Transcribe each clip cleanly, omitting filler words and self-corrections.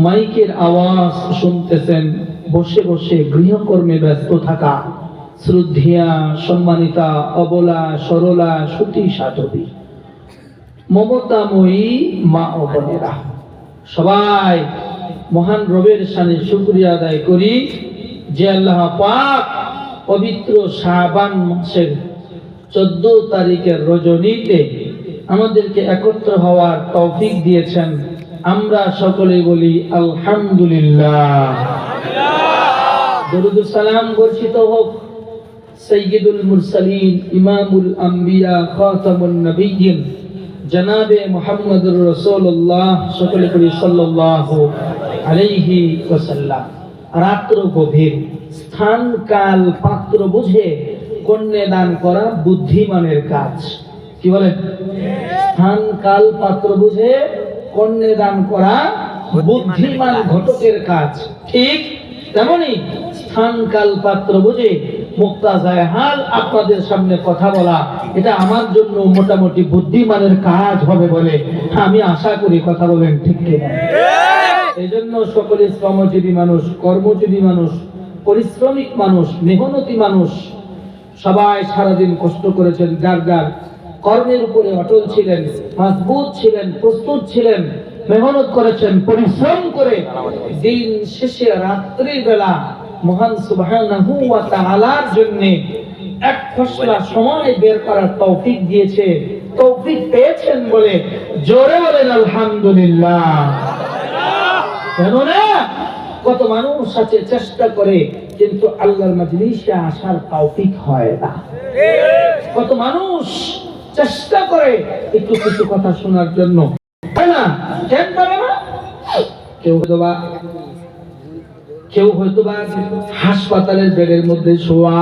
মাইকের আওয়াজ শুনতেছেন, বসে বসে গৃহকর্মে ব্যস্ত থাকা শ্রদ্ধেয়া, সম্মানিতা, অবলা, সরলা, সতী, সাধবী, মমতাময়ী মা ও বোনেরা, সবাই মহান রবের শানে শুকরিয়া আদায় করি যে আল্লাহ পাক পবিত্র শাবান মাসের 14 তারিখের রজনীতে আমাদেরকে একত্র হওয়ার তৌফিক দিয়েছেন। আমরা সকলে বলি আলহামদুলিল্লাহ। দরুদ ও সালাম বর্ষিত হোক সাইয়্যিদুল মুরসালিন, ইমামুল আম্বিয়া, খাতামুন নবিয়্যিন জনাবে মুহাম্মদুর রাসূলুল্লাহ, সকলে বলি সাল্লাল্লাহু আলাইহি ওয়াসাল্লাম। রাত্র গভীর, স্থান কাল পাত্র বুঝে কন্যাদান করা বুদ্ধিমানের কাজ। কি বলেন? স্থান কাল পাত্র বুঝে কন্যাদান করা বুদ্ধিমান ঘটকের কাজ। ঠিক তেমনি স্থান কাল পাত্র বুঝে মুক্তাজায় হাল আপনাদের সামনে কথা বলা, এটা আমার জন্য মোটামুটি বুদ্ধিমানের কাজ হবে বলে আমি আশা করি। কথা বলেন ঠিক কিনা? এই জন্য সকলে শ্রমজীবী মানুষ, কর্মজীবী মানুষ, পরিশ্রমিক মানুষ, মেহনতি মানুষ, সবাই সারাদিন কষ্ট করেছেন, যার যার কর্মের উপরে অটল ছিলেন, মজবুত ছিলেন, প্রস্তুত ছিলেন, মেহনত করেছেন, পরিশ্রম করে দিন শেষে রাত্রির বেলা মহান সুবহানাহু ওয়া তাআলার জন্য এক ফসলা সময় বের করার তৌফিক দিয়েছে। তৌফিক পেয়েছেন বলে জোরে বলেন আলহামদুলিল্লাহ। কেননা কত মানুষ আছে চেষ্টা করে কিন্তু আল্লাহর মাজলিসে আসার তৌফিক হয় না। কত মানুষ চেষ্টা করে একটু কিছু কথা শোনার জন্য, তাই না? কেন পারে না? কেউ হয়তোবা হাসপাতালের বেডের মধ্যে শোয়া,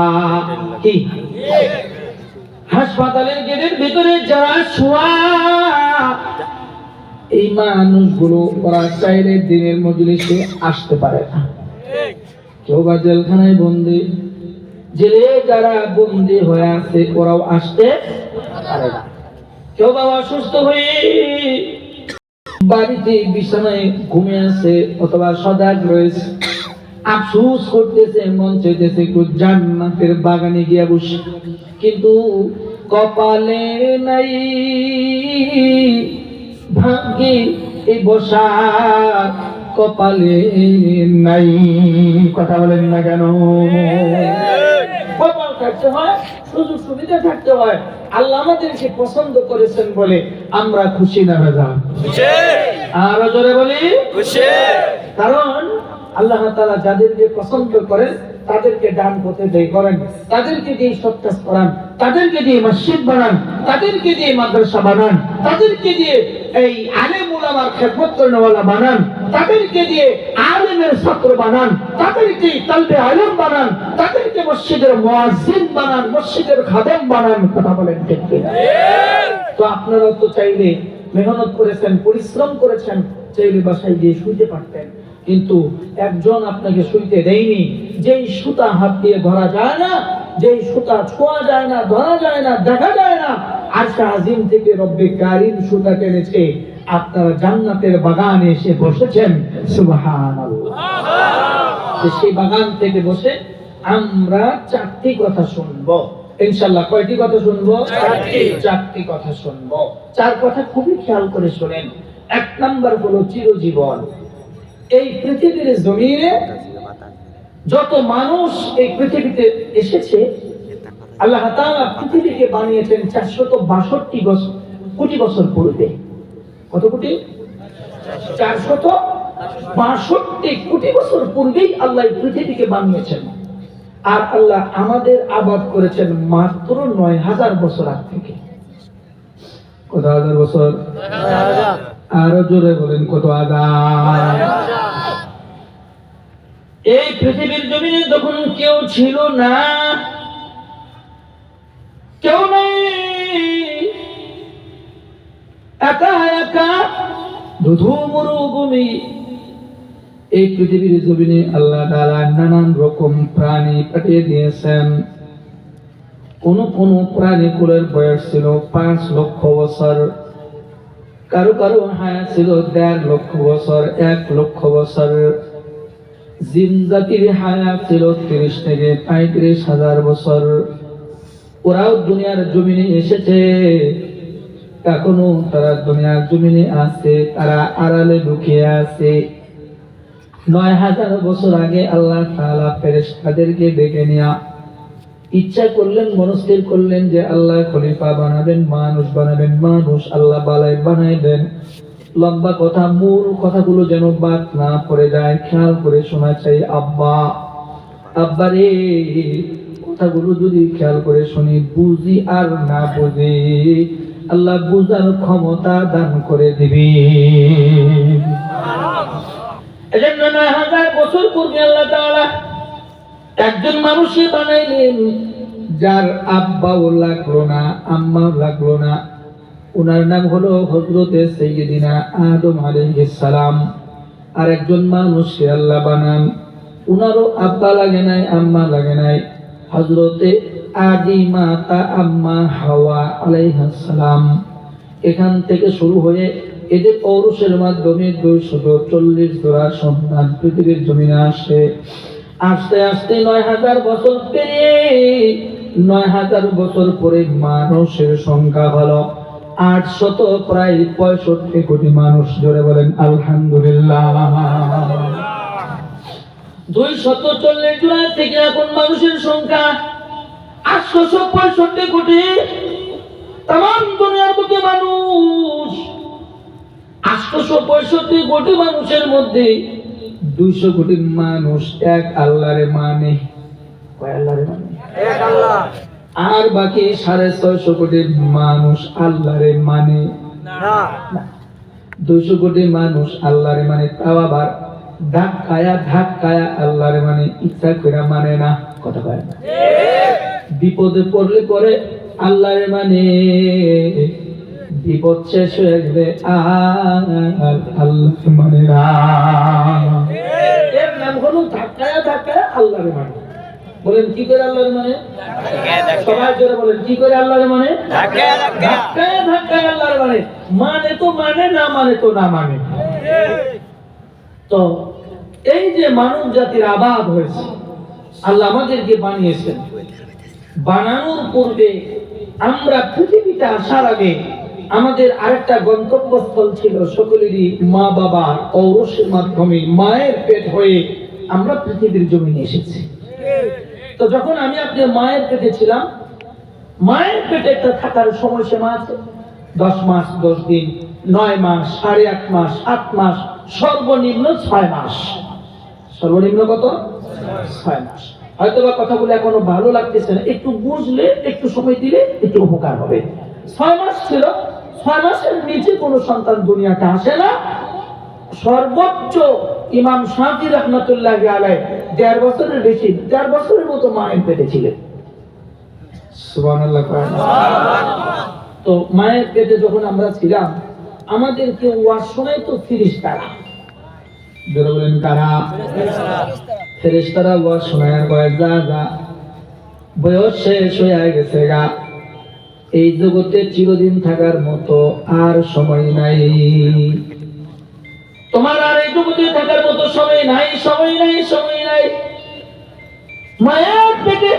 কি হাসপাতালের গেটের ভিতরে যারা শোয়া, এই মানুষগুলো ওরা চাইলে দিনের মজলিসে আসতে পারে না। কেউ বা জেলখানায় বন্দি, জেলে যারা বন্দি হয়ে আছে ওরাও আসতে পারে না। কেউ বা অসুস্থ হয়ে বাড়িতে বিছানায় ঘুমিয়ে আছে অথবা সজাগ রয়েছে, আফসোস করতেছে, মন চাইতেছে একটু জান্নাতের বাগানে গিয়ে বসে, কিন্তু কপালে নাই, ভাগ্যে এই বসা কপালে নাই। কথা বলেন না কেন? কপাল থাকতে হয়, সুযোগ সুবিধা থাকতে হয়। আল্লাহ আমাদেরকে পছন্দ করেছেন বলে আমরা খুশি না বেজা? আরো জোরে বলি খুশি। কারণ আল্লাহ তাআলা যাদেরকে পছন্দ করেন তাদেরকে ডান পথে দেয় করেন, তাদেরকে দিয়ে সৎ কাজ করান, তাদেরকে দিয়ে মসজিদ বানান, তাদেরকে দিয়ে মাদ্রাসা বানান, তাদেরকে দিয়ে এই আলেম উলামার খেদমত করেনওয়ালা বানান, তাদেরকে দিয়ে আলেমের ছাত্র বানান, তাদেরকে তালবে আলেম বানান, তাদেরকে মসজিদের মুয়াজ্জিন বানান, মসজিদের খাদেম বানান। কথা বলেন ঠিক কিনা? তো আপনারাও তো চাইলে মেহনত করেছেন, পরিশ্রম করেছেন, চাইলে বাসায় গিয়ে শুইতে পারতেন, কিন্তু একজন আপনাকে শুইতে দেয়নি। যেই সুতা হাত দিয়ে ধরা যায় না, যেই সুতা ছোঁয়া যায় না, ধরা যায় না, দেখা যায় না, আরশে আজিম থেকে রব্বে কারীম সুতা টেনেছে, আপনারা জান্নাতের বাগানে এসে বসেছেন। সুবহানাল্লাহ। সেই বাগান থেকে বসে আমরা 4টি কথা শুনবো ইনশাআল্লাহ। কয়টি কথা শুনবো? 4টি কথা শুনবো। 4 কথা খুবই খেয়াল করে শুনেন। 1 নাম্বার হলো চিরজীবন। এই পৃথিবীর জমিনে যত মানুষ এই পৃথিবীতে এসেছে, আল্লাহ তাআলা পৃথিবীকে বানিয়েছেন 462 কোটি বছর পূর্বে। কত কোটি? 462 কোটি বছর পূর্বেই আল্লাহ পৃথিবীকে বানিয়েছেন। আর আল্লাহ আমাদের আবাদ করেছেন মাত্র 9000 বছর আগ থেকে। কত হাজার বছর? আরো জোরে বলেন কত হাজার? এই পৃথিবীর জমিনে যখন কেউ ছিল না, কেউ নেই, একা একা ধুধু মরুভূমি, এই পৃথিবীর জমিনে আল্লাহ তাআলা নানান রকম প্রাণী পাঠিয়ে দিয়েছেন। কোন কোন প্রাণী কুলের বয়স ছিল 5 লক্ষ বছর, কারো কারো হায়াত ছিল 1.5 লক্ষ বছর, 1 লক্ষ বছর। জিন জাতির হায়াত ছিল 30 থেকে 35,000 বছর। ওরাও দুনিয়ার জমিনে এসেছে, এখনো তারা দুনিয়ার জমিনে আছে, তারা আড়ালে লুকিয়ে আছে। 9,000 বছর আগে আল্লাহ তাআলা ফেরেশতাদেরকে ডেকে নিয়ে ইচ্ছা করলেন, মনস্থির করলেন যে আল্লাহ খলিফা বানাবেন, মানুষ বানাবেন, মানুষ আল্লাহ বালাই বানাইবেন। লম্বা কথা, মূল কথাগুলো যেন বাদ না পড়ে যায়, খেয়াল করে শোনা চাই। আব্বা রে, কথাগুলো যদি খেয়াল করে শুনি, বুঝি আর না বুঝি, আল্লাহ বুঝার ক্ষমতা দান করে দিবি। এজন্য 9,000 বছর পূর্বে আল্লাহ তাআলা একজন মানুষকে বানাইলেন, যার আব্বাও লাগলো না, আম্মাও লাগলো না। উনার নাম হলো হযরতে সাইয়্যিদিনা আদম আলাইহিস সালাম। আর একজন মানুষকে আল্লাহ বানান, উনারও আব্বা লাগে নাই, আম্মা লাগে নাই, হযরতে আদি মাতা আম্মা হাওয়া আলাইহিস সালাম। এখান থেকে শুরু হয়ে এদের পৌরুষের মাধ্যমে 240 জোড়া সন্তান পৃথিবীর জমিনে আসে। আস্তে আস্তে 9,000 বছর পেরিয়ে 9,000 বছর পরে মানুষের সংখ্যা হলো 800, প্রায় 65 কোটি মানুষ। জোরে বলেন আলহামদুলিল্লাহ। 240 জোড়া থেকে এখন মানুষের সংখ্যা 865 কোটি। তাম দুনিয়ার বুকে মানুষ 865 কোটি মানুষের মধ্যে 200 কোটি মানুষ এক আল্লাহরে মানে। কয় আল্লাহরে মানে? এক আল্লাহ। আর বাকি 650 কোটি মানুষ আল্লাহরে মানে না। 200 কোটি মানুষ আল্লাহরে মানে, তাও আবার ধাক্কায়া আল্লাহরে মানে, ইচ্ছা করে মানে না। কথা কয় না? বিপদে পড়লে পরে আল্লাহরে মানে, বিপদ শেষ হয়ে গেলে আর আল্লাহ মানে না। এর নাম হলো ধাক্কায়া আল্লাহরে মানে। বলেন কি করে আল্লাহরে মানে? সবাই জোরে বলেন, কি করে আল্লাহরে মানে? ধাক্কায়া আল্লাহরে মানে। মানে তো মানে, না মানে তো না মানে। তো এই যে মানব জাতির আবাদ হয়েছে, আল্লাহ আমাদেরকে বানিয়েছেন। বানানোর পূর্বে আমরা পৃথিবীতে আসার আগে আমাদের আরেকটা গন্তব্যস্থল ছিল, সকলেরই মা বাবার ঔরসের মাধ্যমে মায়ের পেট হয়ে আমরা পৃথিবীর জমিনে এসেছি। তো যখন আমি আপনার মায়ের পেটে ছিলাম, মায়ের পেটে একটা থাকার সময়সীমা আছে, 10 মাস 10 দিন, 9 মাস, 8.5 মাস, 8 মাস, সর্বনিম্ন 6 মাস। সর্বনিম্ন কত? 6 মাস। হয়তো বা কথাগুলো এখনো ভালো লাগতেছে না, একটু বুঝলে, একটু সময় দিলে একটু উপকার হবে। 6 মাস ছিল। 6 মাসের নিচে কোনো সন্তান দুনিয়াতে আসে না। সর্বোচ্চ ইমাম শাফি রাহমাতুল্লাহি আলাইহি 1.5 বছরের বেশি, 1.5 বছরের মতো মায়ের পেটে ছিলেন। সুবহানাল্লাহ। তো মায়ের পেটে যখন আমরা ছিলাম, আমাদেরকে ওয়াজ শোনাইতো ফেরেশতারা। যারা বলেন কারা? ফেরেশতারা ওয়াজ শোনায়, কয় যা বয়স শেষ হয়ে গেছে গা, এই জগতে চিরদিন থাকার মতো আর সময় নাই, তোমার আর এই জগতে থাকার মতো সময় নাই। মায়ের পেটে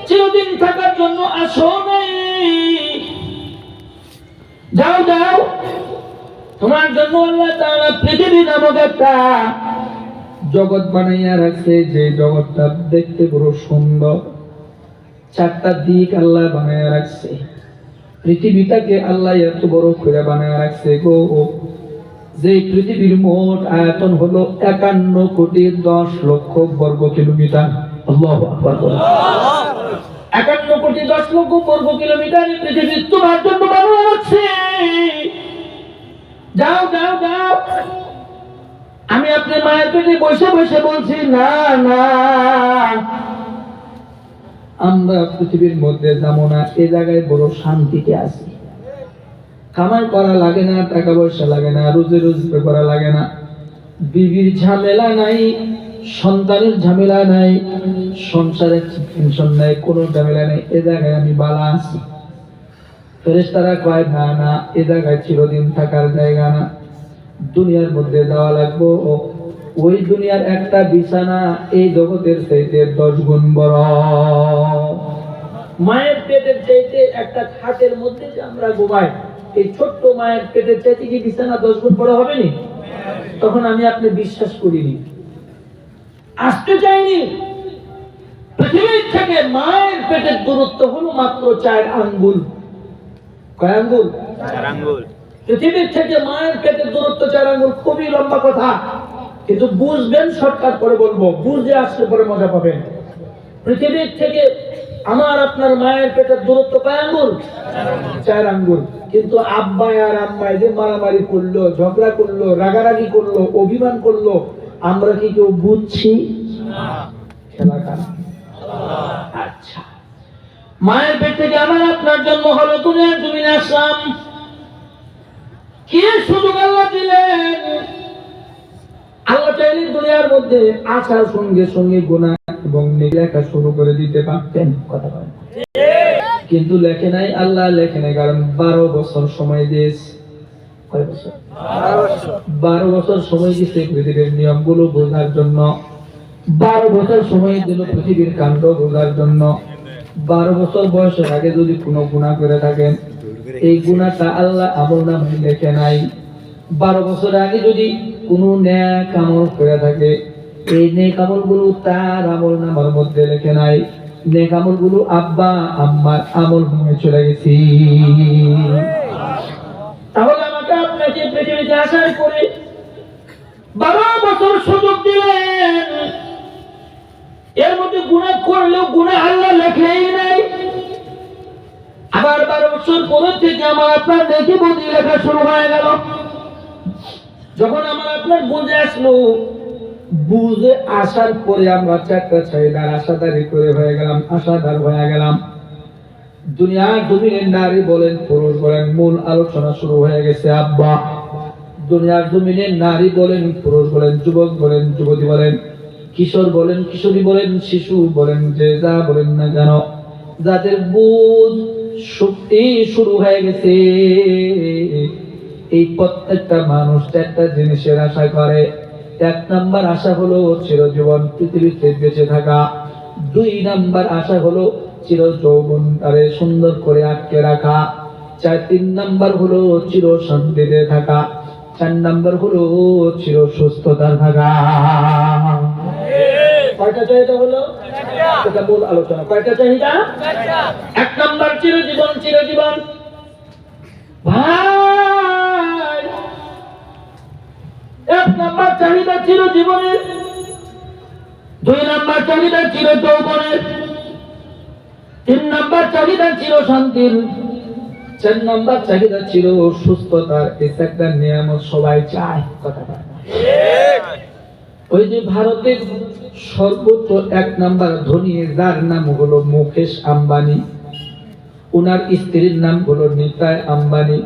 চিরদিন থাকার জন্য আসো নাই। যাও, তোমার জন্য আল্লাহ তাআলা পৃথিবী নামক একটা জগৎ বানাইয়া রাখছে, যে জগৎটা দেখতে বড় সুন্দর। 4টা দিক আল্লাহ বানাইয়া রাখছে। পৃথিবীটাকে আল্লাহ এত বড় করে বানাইয়া রাখছে গো, যে পৃথিবীর মোট আয়তন হলো 51 কোটি 10 লক্ষ বর্গ কিলোমিটার। আল্লাহু আকবার। 51 কোটি 10 লক্ষ বর্গ কিলোমিটার পৃথিবী তোমার জন্য বানানো হচ্ছে। যাও। আমি আপনার মায়ের পেটে বসে বলছি না, আমরা পৃথিবীর মধ্যে যাবো না। এই জায়গায় বড় শান্তিতে আছি। কামাই করা লাগে না, টাকা পয়সা লাগে না, রোজগার করা লাগে না, বিবির ঝামেলা নাই, সন্তানের ঝামেলা নাই, সংসারের টেনশন নাই, কোনো ঝামেলা নেই। এ জায়গায় আমি বালা আছি। ফেরেশতারা কয় না না, এ জায়গায় চিরদিন থাকার জায়গা না, দুনিয়ার মধ্যে যাওয়া লাগবো। ওই দুনিয়ার একটা বিছানা এই জগতের চাইতে 10 গুণ বড়। মায়ের পেটের চাইতে একটা খাটের মধ্যে যে আমরা ঘুমাই, এই ছোট্ট মায়ের পেটের চাইতে কি বিছানা 10 গুণ বড় হবে না? তখন আমি আপনি বিশ্বাস করিনি, আসতে চাইনি। পৃথিবীর থেকে মায়ের পেটের দূরত্ব হলো মাত্র 4 আঙ্গুল। কয় আঙ্গুল? 4 আঙ্গুল। পৃথিবীর থেকে মায়ের পেটের দূরত্ব 4 আঙ্গুল। খুবই লম্বা কথা, কিন্তু বুঝবেন, শর্টকাট করে বলবো, বুঝে আসলে পরে মজা পাবেন। পৃথিবীর থেকে আমার আপনার মায়ের পেটের দূরত্ব কয় আঙ্গুল? 4 আঙ্গুল। কিন্তু আব্বা আর আম্মাই যে মারামারি করলো, ঝগড়া করলো, রাগারাগি করলো, অভিমান করলো, আমরা কি কেউ বুঝছি? খেলা কার? আচ্ছা, মায়ের পেট থেকে আমার আপনার জন্ম হলো, দুনিয়ার জমিনে আসলাম। কি সুযোগ আল্লাহ দিলেন! আল্লাহ চাইলে দুনিয়ার মধ্যে আসার সঙ্গে সঙ্গে গুনাহ এবং নেকি লেখা শুরু করে দিতে পারতেন, কথা বলেন, কিন্তু লেখে নাই। আল্লাহ লেখে নাই, কারণ 12 বছর সময় দিয়েছে। কয় বছর? 12 বছর সময় দিয়েছে পৃথিবীর নিয়মগুলো বোঝার জন্য। 12 বছর সময় দিল পৃথিবীর কাণ্ড বোঝার জন্য। 12 বছর বয়সের আগে যদি কোনো গুনাহ করে থাকেন, এই গুনাহটা আল্লাহ আমলনামায় লেখে নাই। 12 বছর আগে যদি কোনো নেক আমল করে থাকে, এই নেক আমলগুলো তার আমলনামার মধ্যে লেখে নাই। নেক আমলগুলো আব্বা আম্মার আমলনামায় চলে গেছে। তাহলে আমাকে আপনাকে পৃথিবীতে আসার পরে 12 বছর সুযোগ দিলেন, এর মধ্যে গুনাহ করলেও গুনাহ আল্লাহ লেখেই নাই। আবার 12 বছর পরে থেকে আমার আপনার নেকি বদি লেখা শুরু হয়ে গেল। যখন আমার আপনার বুঝে আসলো, বুঝে আসার পরে আমরা 4টা চাহিদার আশাদারি করে হয়ে গেলাম, আশাদার হয়ে গেলাম। দুনিয়ার জমিনের নারী বলেন, পুরুষ বলেন, মূল আলোচনা শুরু হয়ে গেছে। আব্বা, দুনিয়ার জমিনের নারী বলেন, পুরুষ বলেন, যুবক বলেন, যুবতী বলেন, কিশোর বলেন, কিশোরী বলেন, শিশু বলেন, যে যা বলেন না কেন, যাদের বুঝ শক্তি শুরু হয়ে গেছে, এই প্রত্যেকটা মানুষ 4টা জিনিসের আশা করে। 1 নাম্বার আশা হলো চিরজীবন পৃথিবীতে বেঁচে থাকা। 2 নাম্বার আশা হলো চির যৌবনটারে সুন্দর করে আটকে রাখা। 3 নাম্বার হলো চির শান্তিতে থাকা। 4 নাম্বার হলো চির সুস্থতা থাকা। কয়টা চাহিদা হলো? এটা মূল আলোচনা। কয়টা চাহিদা? 1 নাম্বার চিরজীবন, চিরজীবন। ভাই, 1 নাম্বার চাহিদা চিরজীবনের, 2 নাম্বার চাহিদা চির যৌবনের, 3 নাম্বার চাহিদা চির শান্তির, 4 নাম্বার চাহিদা চির সুস্থতার। এই 4টা নিয়ামত সবাই চায়, কথা বলে। ওই যে ভারতের সর্বোচ্চ 1 নাম্বার ধনী, যার নাম হলো মুকেশ আম্বানি, ওনার স্ত্রীর নাম হলো নীতা আম্বানি।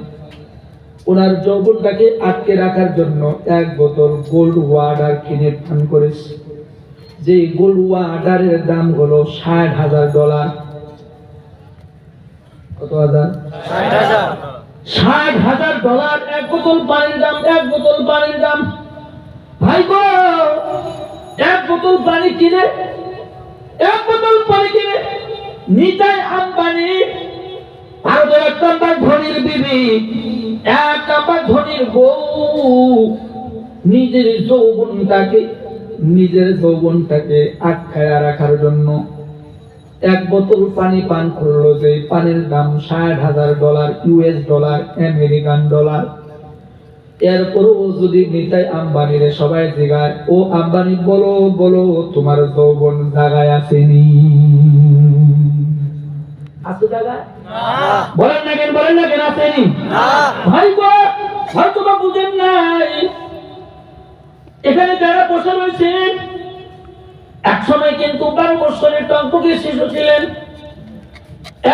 ওনার যৌবনটাকে আটকে রাখার জন্য 1 বোতল গোল্ড ওয়াটার কিনে পান করেছে। যে গোল্ড ওয়াটারের দাম হলো $60,000। কত হাজার? $60,000 1 বোতল পানির দাম। 1 বোতল পানির দাম, ভাই গো, 1 বোতল পানি কিনে, 1 বোতল পানি কিনে নীতা আম্বানি, ভারতের 1 নাম্বার ধনীর বিবি, 1 নাম্বার ধনীর বউ, নিজের যৌবনটাকে আটকায় রাখার জন্য 1 বোতল পানি পান করলো। যে পানির দাম $60,000, US$, আমেরিকান ডলার। এরপরও যদি নীতা আম্বানিরে সবাই জিগায়, ও আম্বানি বলো বলো, তোমার যৌবন জায়গায় আসেনি? আছে জায়গায়? বলেন না কেন, বলেন না কেন আসেনি? ভাই গো, হয়তো বা বুঝেন নাই, এখানে যারা বসে রয়েছেন একসময় কিন্তু 12 বছরের টকটকে শিশু ছিলেন,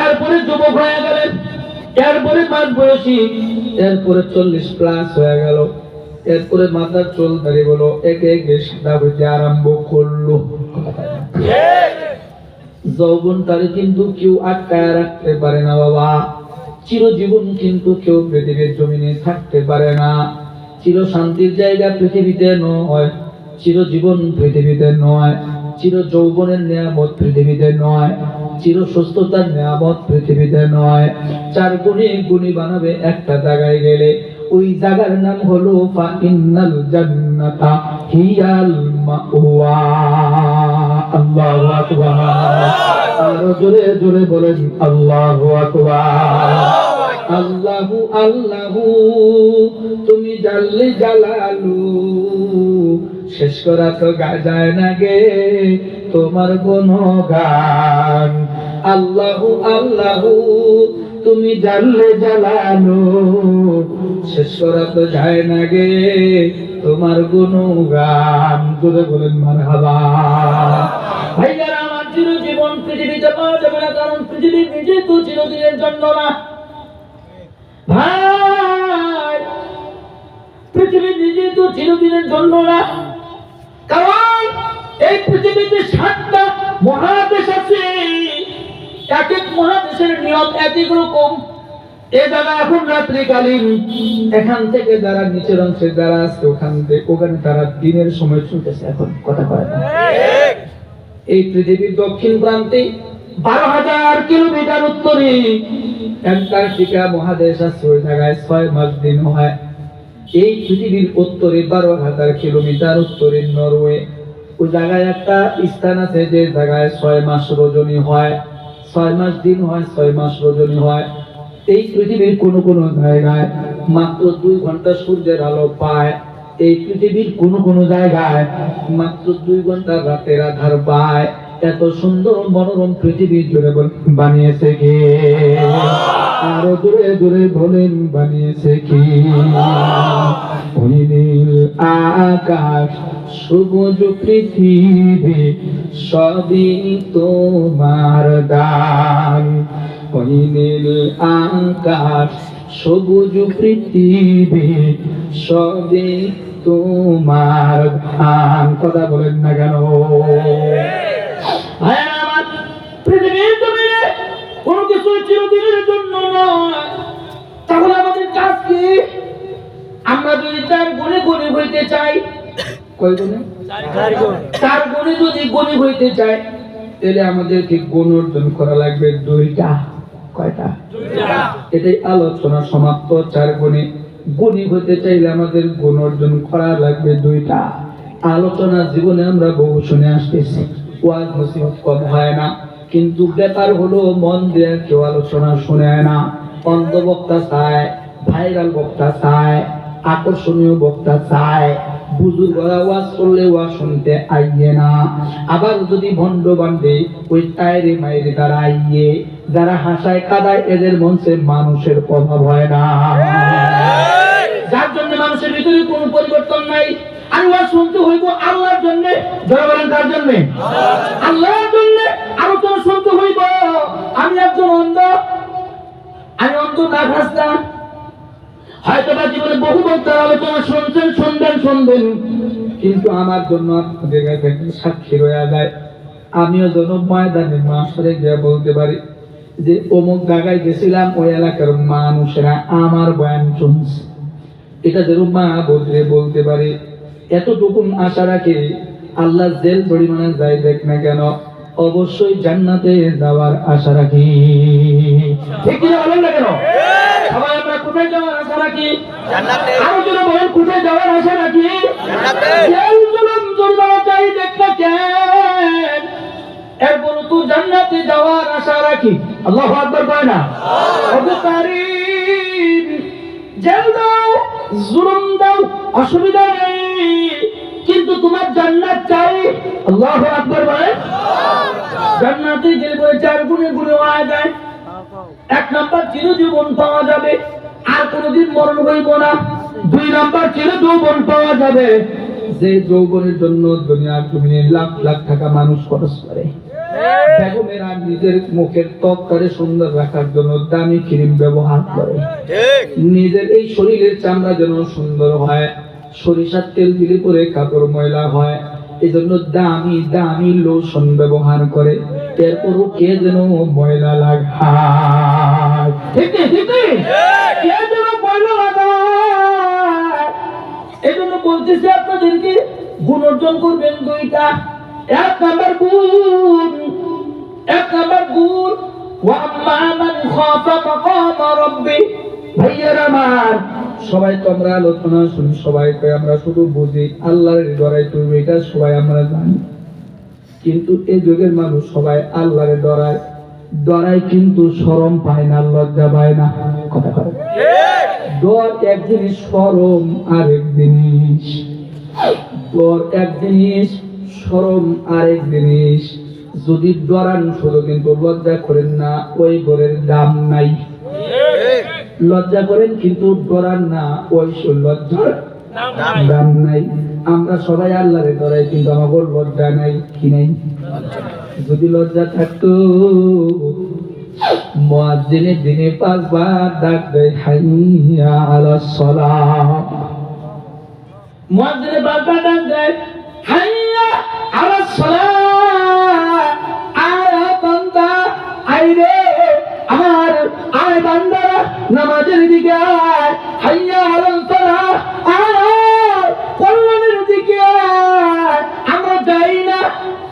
এরপরে যুবক হয়ে গেলেন, এরপরে মাঝ বয়সী, এরপরে 40+ হয়ে গেল, এরপরে মাথার চুল দাঁড়িয়ে বলো একে একে সাদা হইতে আরম্ভ করলো। যৌবনটারে কিন্তু কেউ আটকায় রাখতে পারে না বাবা। চিরজীবন কিন্তু কেউ পৃথিবীর জমিনে থাকতে পারে না। চির শান্তির জায়গা পৃথিবীতে নয়, চিরজীবন পৃথিবীতে নয়, চির যৌবনের নিয়ামত পৃথিবীতে নয়, চির সুস্থতার নিয়ামত পৃথিবীতে নয়। 4 গুণে গুণী বানাবে একটা জায়গায় গেলে, ওই জায়গার নাম হলো ফা ইন্নাল জান্নাতা হিয়াল মাওয়া। আল্লাহু আকবার। আরো জোরে জোরে বলেন আল্লাহু আকবার। আল্লাহু আল্লাহু তুমি জাল্লে জালালু, শেষ করা তো যায় না গে তোমার গুণগান। আল্লাহু আল্লাহু তুমি জাল্লে জালালু, শেষ করা তো যায় না গে তোমার গুণগান। জোরে বলেন মারহাবা। ভাইয়ারা আমার, চিরজীবন পৃথিবীতে পাওয়া যাবে না, কারণ পৃথিবী নিজে তো চিরদিনের জন্য না। ভাই, পৃথিবী নিজে তো চিরদিনের জন্য না, কারণ এই পৃথিবীতে 7টা মহাদেশ আছে। এক এক মহাদেশের নিয়ম এক এক রকম। এ জায়গা এখন রাত্রিকালীন, এখান থেকে যারা নিচের অংশে যারা আছে ওখানে তারা দিনের সময় চলতেছে। এখন কথা কয় না। এই পৃথিবীর দক্ষিণ প্রান্তে 12,000 কিলোমিটার উত্তরে অ্যান্টার্কটিকা মহাদেশ আছে, ওই জায়গায় 6 মাস দিন হয়। এই পৃথিবীর উত্তরে 12,000 কিলোমিটার উত্তরে নরওয়ে, ওই জায়গায় একটা স্থান আছে যে জায়গায় 6 মাস রজনী হয়, 6 মাস দিন হয়, 6 মাস রজনী হয়। এই পৃথিবীর কোন কোন জায়গায় মাত্র 2 ঘন্টা সূর্যের আলো পায়। এই পৃথিবীর কোন কোন জায়গায় মাত্র 2 ঘন্টা রাতের আধার পায়। এত সুন্দর মনোরম পৃথিবী জুড়ে বানিয়েছে কে? আরো জোরে জোরে বলেন বানিয়েছে কি? ওই নীল আকাশ সবুজ পৃথিবী সবই তোমার দান। ওই নীল আকাশ সবুজ পৃথিবী সবই তোমার দান। কথা বলেন না কেন? পৃথিবীর জমিনে কোনো কিছু চিরদিনের জন্য নয়। তাহলে আমাদের কাজ কি? আমরা যদি 4 গুণে গুণী হইতে চাই, কয় গুণে? 4 গুণে যদি গুণী হইতে চাই, তাহলে আমাদেরকে গুণ অর্জন করা লাগবে 2টা। কয়টা? 2টা। এটাই আলোচনা সমাপ্ত। 4 গুণে গুণী হইতে চাইলে আমাদের গুণ অর্জন করা লাগবে 2টা। আলোচনা জীবনে আমরা বহু শুনে আসতেছি, ওয়াজ নসিহত কম হয় না, কিন্তু ব্যাপার হলো মন দিয়ে কেউ আলোচনা শুনে না। অন্ধ বক্তা চায়, ভাইরাল বক্তা চায়, আকর্ষণীয় বক্তা চায়। বুজুর্গরা ওয়াজ করলে ওয়াজ শুনতে আইয়ে না। আবার যদি ভণ্ড বান্ধে ওই টায়রে মাইরে তারা আইয়ে, যারা হাসায় কাদায় এদের মঞ্চে মানুষের প্রভাব হয় না, যার জন্য মানুষের ভিতরে কোনো পরিবর্তন নাই। আর ওয়াজ শুনতে হইব আল্লাহর জন্য। যারা বলেন কার জন্য? আল্লাহর জন্য আলোচনা শুনতে হইব। আমি একজন অন্ধ, আমি অন্ধ না খাস্তা, হয়তো বা জীবনে বহু বক্তার আলোচনা শুনবেন, কিন্তু আমার জন্য আপনাদের কাছে সাক্ষী রয়ে যায়। আমিও যেন ময়দানে মাসরে গিয়ে বলতে পারি যে অমুক জায়গায় গেছিলাম, ওই এলাকার মানুষেরা আমার বয়ান শুনছে। এটা যেরকম মা বলতে পারি। এতটুকু আশা রাখি, আল্লাহ জেল পরিমাণে যাই দেখ না কেন, অবশ্যই জান্নাতে যাওয়ার আশা রাখি। ঠিক কিনা বলেন না কেন? সবাই আমরা কোথায় যাওয়ার আশা রাখি? জান্নাতে। আরো জোরে বলেন, কোথায় যাওয়ার আশা রাখি? জান্নাতে। জেল জুলুম জুলুম যাই দেখ না কেন, এরপর তো জান্নাতে যাওয়ার আশা রাখি। আল্লাহু আকবার কয় না? ওগো কারীম, জেল দাও, জুলুম দাও, অসুবিধা নেই, কিন্তু তোমার জান্নাত চাই। আল্লাহু আকবার বলেন। জান্নাতে গেলে পরে 4 গুণে গুণে হওয়া যায়। 1 নাম্বার চিরজীবন পাওয়া যাবে, আর কোনদিন মরণ হইব না। 2 নাম্বার চিরযৌবন পাওয়া যাবে, যে যৌবনের জন্য দুনিয়ার জমিনে লাখ লাখ টাকা মানুষ খরচ করে। বেগমেরা নিজের মুখের ত্বকটারে সুন্দর রাখার জন্য দামি ক্রিম ব্যবহার করে, নিজের এই শরীরের চামড়া যেন সুন্দর হয়। সরিষার তেল দিলে পরে কাপড় ময়লা হয়, এই জন্য দামি দামি লোশন ব্যবহার করে। এরপরও কে যেন ময়লা লাগায়, ঠিক ঠিক কে যেন ময়লা লাগায়। এই জন্য বলতেছি আপনাদেরকে গুণ অর্জন করবেন দুইটা। এক নাম্বার গুণ ওয়াম্মা মান খাফা মাকাম রাব্বি। ভাইয়ারা আমার, সবাই তো আমরা আলোচনা শুনি, সবাই কই আমরা শুধু বুঝি আল্লাহর ডরাই করবে, এটা সবাই আমরা জানি। কিন্তু এই যুগের মানুষ সবাই আল্লাহরে ডরায় কিন্তু শরম পায় না, লজ্জা পায় না। কথা বলে ডর এক জিনিস, শরম আরেক জিনিস। ডর এক জিনিস, শরম আরেক জিনিস। যদি ডরান শুধু কিন্তু লজ্জা করেন না, ওই ঘরের দাম নাই। লজ্জা করেন কিন্তু ডরান না, ওই লজ্জার দাম নাই। আমরা সবাই আল্লাহরে ডরাই কিন্তু আমাদের লজ্জা নাই, কি নাই? যদি লজ্জা থাকতো মুয়াজ্জিনে দিনে 5 বার ডাক দেয় হাইয়া আলাস সালাহ। মুয়াজ্জিনে 5 বার ডাক দেয় হাইয়া আলাস সালাহ। আয় বান্দা, আয় রে আমার, আয় বান্দা নামাজের দিকে আয়। হাইয়া আলাস সালাহ, আয় কল্যাণের দিকে আয়। আমরা যাই না,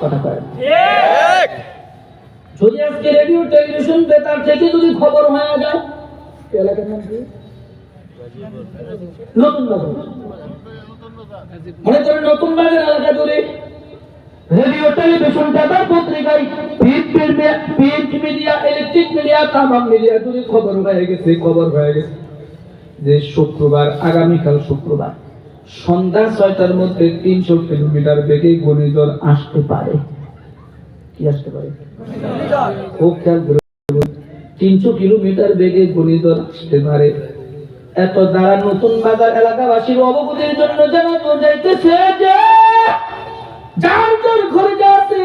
কথা কয় ঠিক। যদি আজকে রেডিও টেলিভিশন বেতার থেকে যদি খবর হয়ে যায়, এলাকার নাম কি? নতুন বাজার। মনে করেন নতুন বাজার এলাকা জুড়ে রেডিও টেলিভিশন বেতার পত্রিকায় প্রিন্ট মিডিয়া, ইলেকট্রিক মিডিয়া, তামাম মিডিয়া যদি খবর হয়ে গেছে যে শুক্রবার, আগামীকাল শুক্রবার সন্ধ্যা 6টার মধ্যে 300 কিলোমিটার বেগে ঘূর্ণিঝড় আসতে পারে। কি আসতে পারে? খুব খেয়াল করে, 300 কিলোমিটার বেগে ঘূর্ণিঝড় আসতে পারে। এত দ্বারা নতুন বাজার এলাকাবাসীর অবগতির জন্য জানানো যাইতেছে যে যার যার ঘরে যাচ্ছে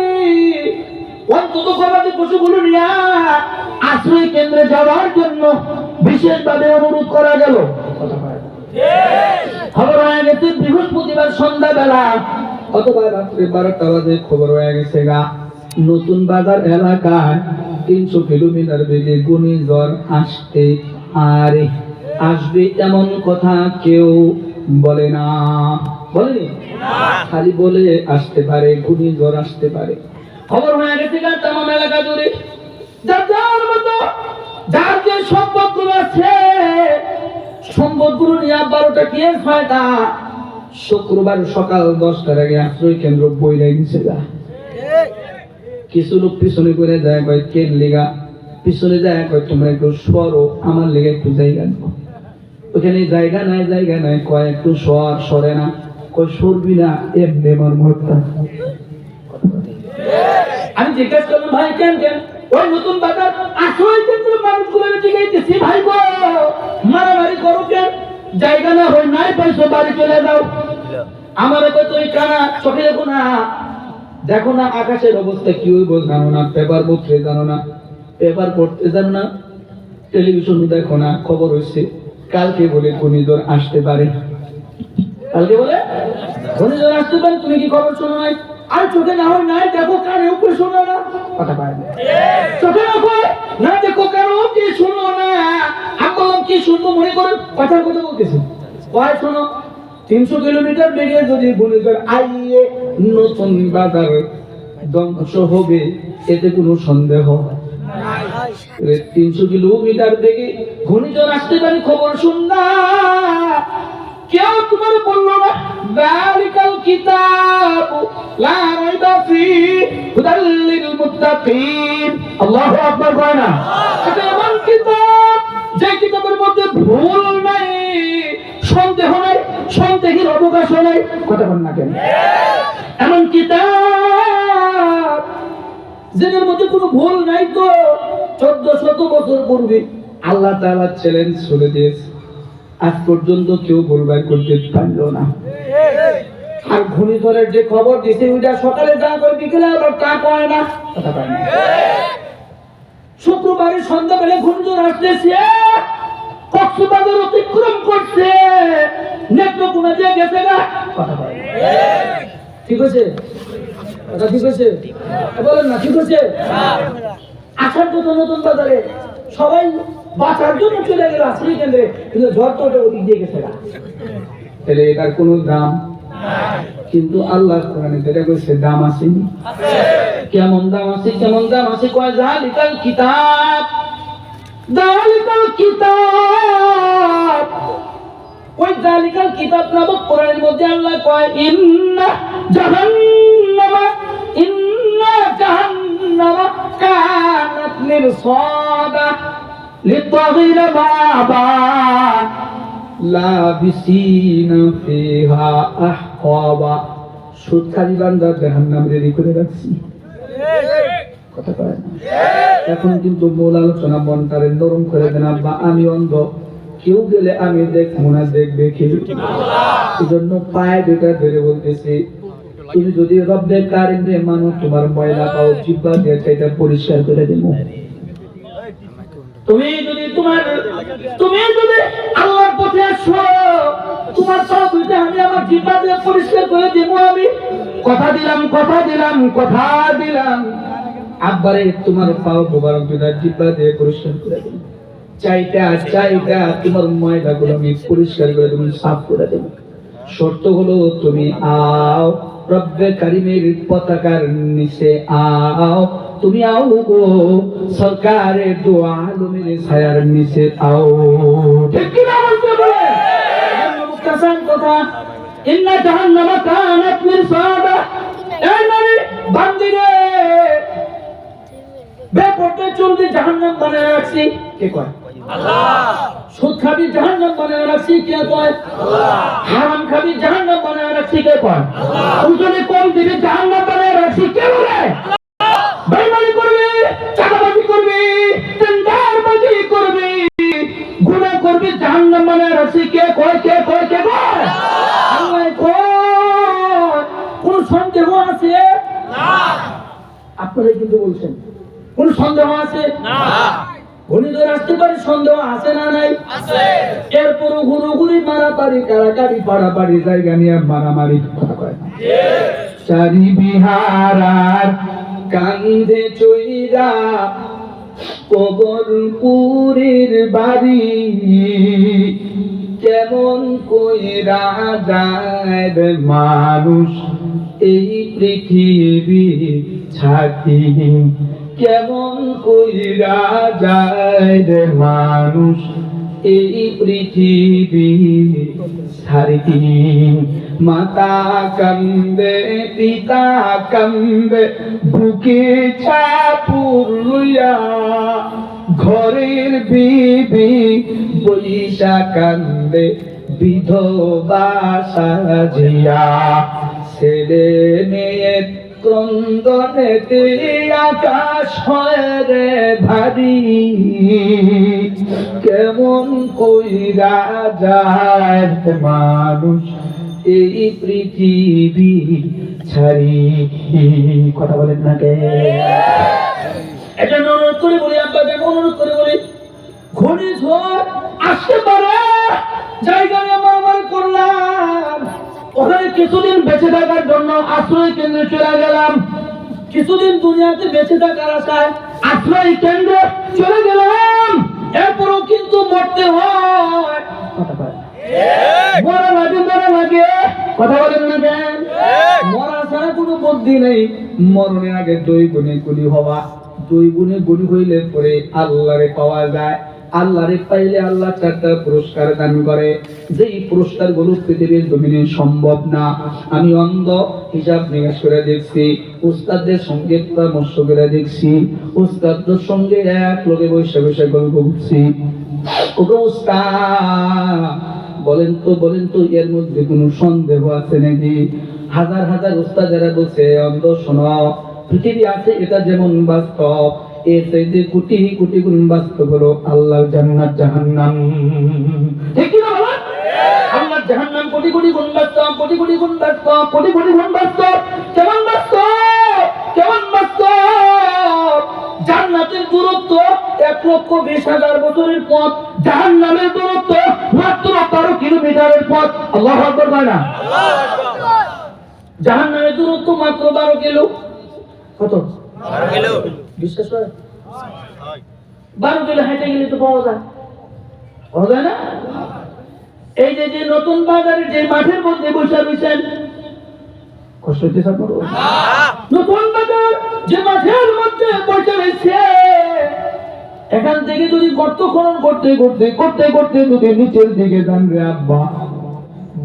অন্তত গবাদি পশুগুলো নিয়ে আশ্রয় কেন্দ্রে যাওয়ার জন্য বিশেষভাবে অনুরোধ করা গেল। খবর হয়ে গেছে বৃহস্পতিবার সন্ধ্যাবেলা অথবা রাত্রে 12টা বাজে খবর হয়ে গেছে গা নতুন বাজার এলাকায় 300 কিলোমিটার বেগে ঘূর্ণিঝড় আসতে পারে। আসবে এমন কথা কেউ বলে না, বলেনি, খালি বলে আসতে পারে, ঘূর্ণিঝড় আসতে পারে। খবর হয়ে গেছে গা তামাম এলাকা জুড়ে যার মতো যার যে সম্পদগুলো আছে সম্পদগুলো নিয়ে 12টা কি 6টা শুক্রবার সকাল 10টার আগে আশ্রয় কেন্দ্র বইলাই দিছে গা। কিছু লোক পিছনে করে যায়, কয় কেন লিগা পিছনে যায়, কয় তোমরা একটু সরো, আমার লেগে একটু জায়গা নেব। ওখানে জায়গা নাই, কয় একটু সরে না, কয় সরবি না, এমনি আমার মরতা। আমি জিজ্ঞাসা করলাম ভাই কেন ওই নতুন বাজার আশ্রয় কেন্দ্র মানুষগুলো জিজ্ঞাসা ভাই গো মারামারি করো কেন? জায়গা না হয় নাই পয়সা বাড়ি চলে যাও। আমার তো তুই কানা চোখে দেখো না আকাশের অবস্থা কি হইব জানো না, পেপার পড়তে জানো না, পেপার পড়তে জানো না, টেলিভিশন দেখো না, খবর হয়েছে কালকে বলে ঘূর্ণিঝড় আসতে পারে, কালকে বলে ঘূর্ণিঝড় আসতে পারে। তুমি কি খবর শোনো নাই? আর চোখে না হয় নাই দেখো, কানে উপরে শোনো না, কথা পায় না। চোখে না দেখো, কানে কি শোনো না। আমি কি শুনবো মনে করেন কথার কথা বলতেছি। কয় শোনো 300 কিলোমিটার বেগে যদি ঘূর্ণিঝড় আইয়ে নতুন বাজার ধ্বংস হবে, এতে কোনো সন্দেহ নাই। 300 কিলোমিটার বেগে ঘূর্ণিঝড় আসতে পারে, খবর শুন না। কেউ তোমার বললো না যালিকাল কিতাব লা রাইবা ফীহি হুদাল লিল মুত্তাকিন। আল্লাহু আকবার। কয় না এটা এমন কিতাব যে কিতাবের মধ্যে ভুল নাই, সন্দেহ নাই, সন্দেহের অবকাশ নাই, কথা বল না কেন? এমন কিতাব যেটার মধ্যে কোনো ভুল নাই। তো 1400 বছর পূর্বে আল্লাহ তাআলা চ্যালেঞ্জ ছুড়ে দিয়েছে, আজ পর্যন্ত কেউ ভুলবার করতে পারল না। আর ঘূর্ণিঝড়ের যে খবর দিছে ওইটা সকালে যা করে বিকেলে আবার তা কয় না, কথা কয় না। শুক্রবারে সন্ধ্যাবেলা ঘূর্ণিঝড় আসতেছে, কক্সবাজার অতিক্রম করছে, নেত্রকোনা দিয়ে গেছে না, কথা কয় না। ঠিক আছে? কথা ঠিক হয়েছে? বলেন না ঠিক হয়েছে? আসার তো নতুন বাজারে সবাই বাঁচার জন্য চলে গেল আসলে কেন্দ্রে, কিন্তু ঝড় তো ওদিক দিয়ে গেছে না, তাহলে এটার কোনো দাম। কিন্তু আল্লাহ কোরআনে যেটা কইছে দাম আছে। কেমন দাম আছে? কেমন দাম আছে? কয় জালিকাল কিতাব, জালিকাল কিতাব। ওই জালিকাল কিতাব নামক কোরআনের মধ্যে আল্লাহ কয় ইন্না জাহান্নামা কানাত মিরসাদা লিত্তাগিনা মা'বা লাবিসিনা ফিহা আহকাবা। সুদখারি বান্দা জাহান্নাম রেডি করে রাখছি। কথা কয় না? এখন কিন্তু মূল আলোচনা মনটারে নরম করে দেন। আব্বা আমি অন্ধ, কেউ গেলে আমি দেখবো না, দেখবে কে? এই জন্য পায়ে দুটা ধরে বলতেছি, তুমি যদি রব্বে কারিম রে মানো, তোমার ময়লা পাও জিহ্বা দিয়ে সেটা পরিষ্কার করে দেবো। তুমি যদি আল্লাহর পথে আসো, তোমার সব দুইটা আমি আমার জিহ্বা দিয়ে পরিষ্কার করে দেবো। আমি কথা দিলাম আব্বারে, তোমার পাও মোবারক দুইটা জিহ্বা দিয়ে পরিষ্কার করে দেবো। চাইটা তোমার ময়লাগুলো আমি পরিষ্কার করে দেবো, সাফ করে দেবো। শর্ত হলো তুমি আও রব্বে কারিমের পতাকার নিচে আও, তুমি আও গো সরকারের দু আলমের ছায়ার নিচে আও। ঠিক কি না বলতে বলে? মুক্তাসান কথা, ইন্না জাহান্নামা কানাত মিরসাদা। এই মানে বান্দিরে বেপরতে চলতে জাহান্নাম বানায় রাখছি, কে কয়? আল্লাহ। সুদ খাবি জাহান্নাম বানায় রাখছি, কে কয়? আল্লাহ। হারাম খাবি জাহান্নাম বানায় রাখছি, কে কয়? আল্লাহ। ওজনে কম দিবি জাহান্নাম বানায় রাখছি, কে বলে? আল্লাহ। বেঈমানি করবি, চাঁদাবাজি করবি, টেন্ডারবাজি করবি, গুনাহ করবি, জাহান্নাম বানায় রাখছি, কে কয়? কে কয়? আল্লাহ কয়। কোন সন্দেহ আছে? না। আপনারা কিন্তু বলছেন কোন সন্দেহ আছে? না। গণিতের আসতে পারে, সন্দেহ আছে না নাই? আছে। এরপরও হুড়োহুড়ি মারামারি কারাকারি পাড়াপাড়ি জায়গা নিয়ে মারামারি কথা কয় না। চারি বিহারার কান্দে চইরা কবরপুরের বাড়ি, কেমন কইরা যায় মানুষ এই পৃথিবী ছাড়ি, কেমন কইরা যায় রে মানুষ এই পৃথিবী ছাড়ি। মাতা কান্দে, পিতা কান্দে, বুকে চাপুর লইয়া, ঘরের বিবি বৈশা কান্দে বিধবা সাজিয়া, ছেলে মেয়ের ক্রন্দনেতে আকাশ হয় রে ভারী, কেমন কইরা যায় মানুষ এই পৃথিবী ছাড়ি। কথা বলেন না কে? এটা অনুরোধ করে বলি, আব্বাকে অনুরোধ করে বলি, ঘূর্ণিঝড় আসতে পারে, জায়গায় আমার করলাম, ওখানে কিছুদিন বেঁচে থাকার জন্য আশ্রয় কেন্দ্রে চলে গেলাম, কিছুদিন দুনিয়াতে বেঁচে থাকার আশায় আশ্রয় কেন্দ্রে চলে গেলাম, এরপরও কিন্তু মরতে হয়। মরা লাগে, কথা বলেন না কেন? মরা ছাড়া কোনো বুদ্ধি নেই। মরণের আগে 2 গুণে গুলি হওয়া, 2 গুণে গুলি হইলে পরে আল্লাহরে পাওয়া যায়। আল্লাহরে পাইলে আল্লাহ 4টা পুরস্কার দান করে, যেই পুরস্কার গুলো পৃথিবীর জমিনে সম্ভব না। আমি অন্ধ, হিসাব নিকাশ করে দেখছি, উস্তাদদের সঙ্গে পরামর্শ করে দেখছি, উস্তাদদের সঙ্গে এক লোকে বসে বসে গল্প করছি। ওগো উস্তাদ, বলেন তো এর মধ্যে কোনো সন্দেহ আছে নাকি? হাজার উস্তাদেরা বলছে, অন্ধ শোনো, পৃথিবী আছে এটা যেমন বাস্তব, এর চাইতে কোটি কোটি গুণ বাস্তব হলো আল্লাহর জান্নাত জাহান্নাম। ঠিক কি না বলেন? আল্লাহর জাহান্নাম কোটি কোটি গুণ বাস্তব, কোটি কোটি গুণ বাস্তব, কোটি কোটি গুণ বাস্তব। কেমন বাস্তব? জান্নাতের দূরত্ব 1,20,000 বছরের পথ, জাহান্নামের দূরত্ব মাত্র 12 কিলোমিটারের পথ। আল্লাহু আকবার। জাহান্নামের দূরত্ব মাত্র 12 কিলো, কত 12 কিলো বিশ্বাস হয় 12 কিলো হেঁটে গেলে তো পাওয়া যায় না এই যে নতুন বাজারে যে মাঠের মধ্যে বসে রয়েছেন কষ্ট হচ্ছে আপনার নতুন বাজার যে মাঠের মধ্যে বসে রয়েছে এখান থেকে যদি গর্ত খনন করতে করতে করতে করতে যদি নিচের দিকে যান রে আব্বা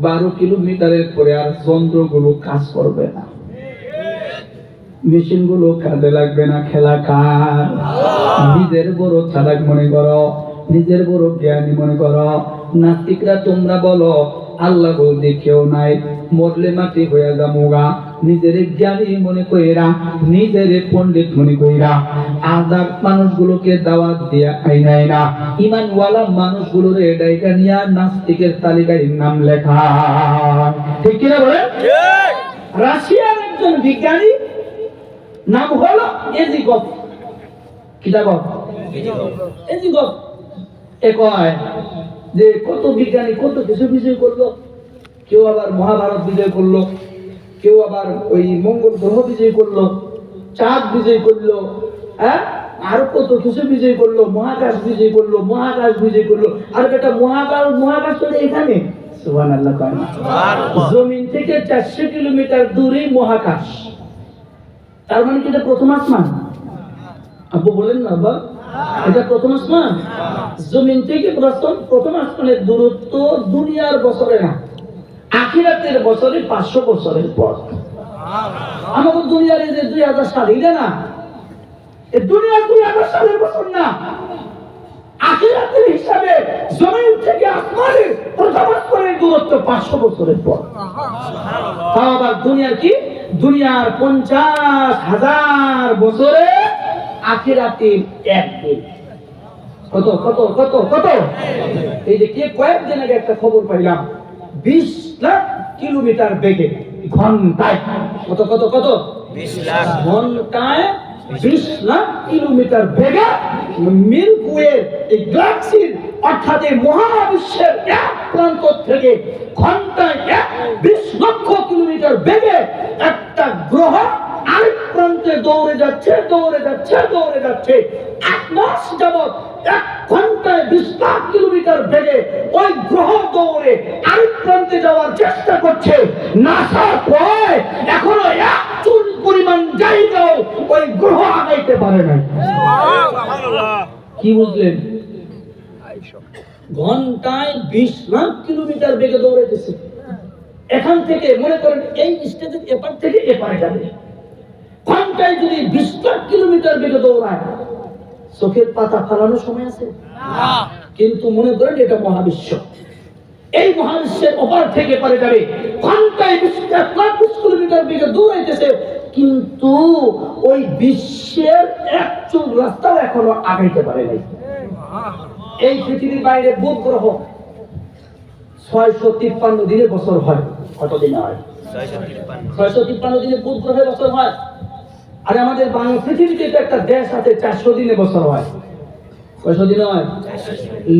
12 কিলোমিটারের পরে আর যন্ত্রগুলো কাজ করবে না মেশিন গুলো কাজে লাগবে না খেলা কার নিজের বড় চালাক মনে করো নিজের বড় জ্ঞানী মনে করো নাস্তিকরা তোমরা বলো আল্লাহ বলতে কেউ নাই মরলে মাটি হয়ে যামুগা নিজের জ্ঞানী মনে কইরা নিজের পণ্ডিত মনে কইরা আজাদ মানুষগুলোকে দাওয়াত দিয়া আইনাই না ঈমানওয়ালা মানুষগুলোর এটাইকা নিয়া নাস্তিকের তালিকায় নাম লেখা ঠিক কি না বলেন ঠিক রাশিয়ার একজন বিজ্ঞানী নাম হলো এজিগভ কিতাগভ এজিগভ কয় যে কত বিজ্ঞানী কত কিছু বিজয় করলো কেউ আবার মহাভারত বিজয় করলো কেউ আবার ওই মঙ্গল গ্রহ বিজয় করলো চাঁদ বিজয় করলো হ্যাঁ আর কত কিছু বিজয় করলো মহাকাশ বিজয় করলো মহাকাশ বিজয় করলো আর একটা মহাকাশ তো এখানে সুবহানাল্লাহ জমিন থেকে 400 কিলোমিটার দূরে মহাকাশ তার মানে কি এটা প্রথম আসমান আপু বলেন না বাবা এটা প্রথম আসমান জমিন থেকে প্রথম আসমানের দূরত্ব দুনিয়ার বছরে না আখিরাতের বছরে 500 বছরের পর আমাদের দুনিয়ার এই যে 2000 সাল এটা না এই দুনিয়ার 2000 সালের বছর না আখিরাতের হিসাবে জমিন থেকে আসমানের প্রথম আসমানের দূরত্ব 500 বছরের পর তাও আবার দুনিয়ার কি দুনিয়ার 50,000 বছরে আখিরাতের একদিন কত কত কত কত এই যে কয়েকদিন আগে একটা খবর পাইলাম 20 লাখ কিলোমিটার বেগে ঘন্টায় কত কত কত 20 লাখ ঘন্টায় 20 লাখ কিলোমিটার বেগে মিল্কি ওয়ে এই গ্যালাক্সির অর্থাৎ এই মহাবিশ্বের এক প্রান্ত থেকে ঘন্টায় 20 লক্ষ কিলোমিটার বেগে একটা গ্রহ আরেক প্রান্তে দৌড়ে যাচ্ছে দৌড়ে যাচ্ছে দৌড়ে যাচ্ছে 1 মাস যাবত 1 ঘন্টায় 20 লাখ কিলোমিটার বেগে ওই গ্রহ দৌড়ে আরেক প্রান্তে যাওয়ার চেষ্টা করছে নাসা কয় এখনো 1 চুল পরিমাণ জায়গাও ওই গ্রহ আগাইতে পারে না কি বুঝলেন ঘন্টায় 20 লাখ কিলোমিটার বেগে দৌড়াইতেছে এখান থেকে মনে করেন এই স্টেজের এপার থেকে এপারে যাবে ঘন্টায় যদি 20 লাখ কিলোমিটার বেগে দৌড়ায় চোখের পাতা ফালানোর সময় আছে কিন্তু মনে করেন এটা মহাবিশ্ব এই মহাবিশ্বের ওপার থেকে পারে যাবে ঘন্টায় 20 লাখ কিলোমিটার বেগে দৌড়াইতেছে কিন্তু ওই বিশ্বের এক চুল রাস্তাও এখনো আগাইতে পারে নাই এই পৃথিবীর বাইরে বুধ গ্রহ 653 দিনে বছর হয় কতদিন হয় 653 দিনে বুধ গ্রহে বছর হয় আর আমাদের বাংলা পৃথিবীতে তো একটা দেশ আছে 400 দিনে বছর হয় কয়শো দিনে হয়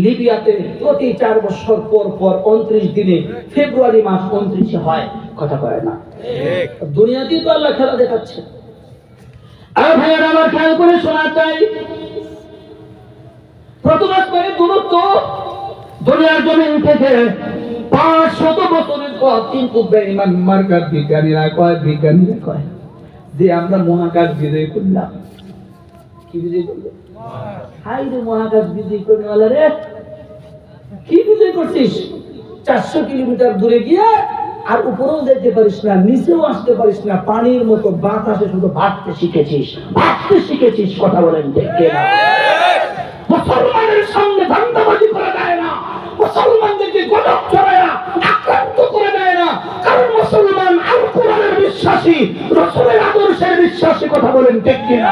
লিবিয়াতে প্রতি 4 বছর পর পর 29 দিনে ফেব্রুয়ারি মাস 29 হয় কথা কয় না দুনিয়াতে তো আল্লাহ খেলা দেখাচ্ছে আর ভাইয়েরা আমার খেয়াল করে শোনা চাই প্রথম আসমানের দূরত্ব দুনিয়ার জমিন থেকে 500 বছরের পর কিন্তু বেঈমান মার্কার বিজ্ঞানীরা কয় যে আমরা মহাকাশ বিজয় করলাম কি বিজয় করলাম হাই রে মহাকাশ বিজয় করনেওয়ালা রে কি বিজয় করছিস 400 কিলোমিটার দূরে গিয়ে আর উপরেও যেতে পারিস না নিচেও আসতে পারিস না পানির মতো বাতাসে শুধু ভাবতে শিখেছিস কথা বলেন ঠিক না মুসলমানের সঙ্গে ধান্দাবাজি করা যায় না মুসলমানদেরকে গজব ছড়ায় আক্রান্ত করে দেয় না কারণ মুসলমান আল কোরআনের বিশ্বাসী রাসূলের আদর্শের বিশ্বাসী কথা বলেন ঠিক কিনা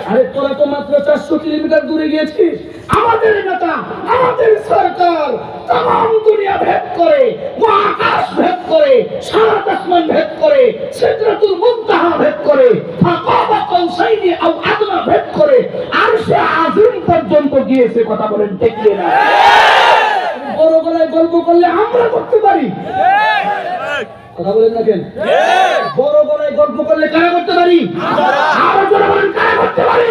আরে তোরা তো মাত্র 400 কিলোমিটার দূরে গিয়েছিস আমাদের নেতা আমাদের সরকার तमाम দুনিয়া ভেদ করে মহাকাশ ভেদ করে সাত আসমান ভেদ করে সিদরাতুল মুনতাহা ভেদ করে ফাকাবা কৌসাইনি আও আদনা ভেদ করে আরশে আজিম পর্যন্ত গিয়েছে কথা বলেন ঠিক কিনা বড় গলায় গল্প করলে আমরা করতে পারি কথা বলেন না কেন বড় গলায় গল্প করলে কারা করতে পারি? আরো জোরে বলেন, কারা করতে পারি?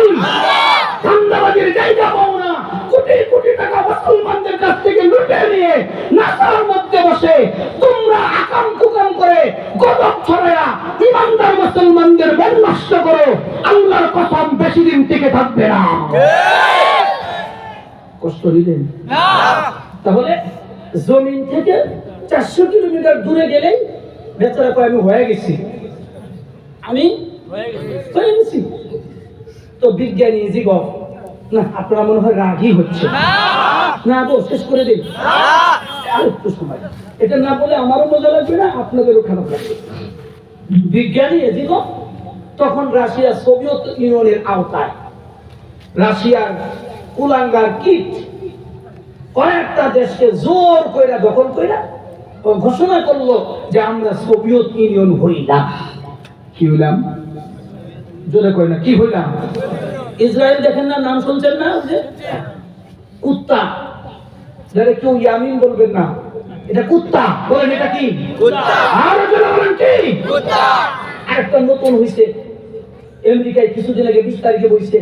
ধান্দাবাজির জায়গা পাও না, কোটি কোটি টাকা মুসলমানদের কাছ থেকে লুটে নিয়ে নাসার মধ্যে বসে তোমরা আকাম কুকাম করে গজব ছড়ায়া ইমানদার মুসলমানদের মন নষ্ট করো। আল্লাহর কসম বেশি দিন টিকে থাকবে না। কষ্ট দিলেন না? তাহলে জমিন থেকে 400 কিলোমিটার দূরে গেলেই বেচারা কয় আমি হয়ে গেছি, আমি হয়ে গেছি। তো বিজ্ঞানী জীবক না, আপনারা মনে হয় রাগই হচ্ছে না, তো শেষ করে দিন আরেকটু সময়। এটা না বলে আমারও মজা লাগবে না, আপনাদেরও খারাপ লাগবে। বিজ্ঞানী জীবক তখন রাশিয়া সোভিয়েত ইউনিয়নের আওতায়, রাশিয়ার কুলাঙ্গার কিট কয়েকটা দেশকে জোর কইরা দখল কইরা ও ঘোষণা করলো যে আমরা সোভিয়েত ইউনিয়ন হইলাম। কি হইলাম? জোরে কই না, কি হইলাম? ইসরায়েল দেখেন না, নাম শুনছেন না? যে কুত্তা, যারা কেউ ইয়ামিন বলবেন না, এটা কুত্তা বলেন। এটা কি? কুত্তা। আর জোরে বলেন, কি কুত্তা? আরেকটা নতুন হইছে আমেরিকায় কিছুদিন আগে 20 তারিখে বইছে,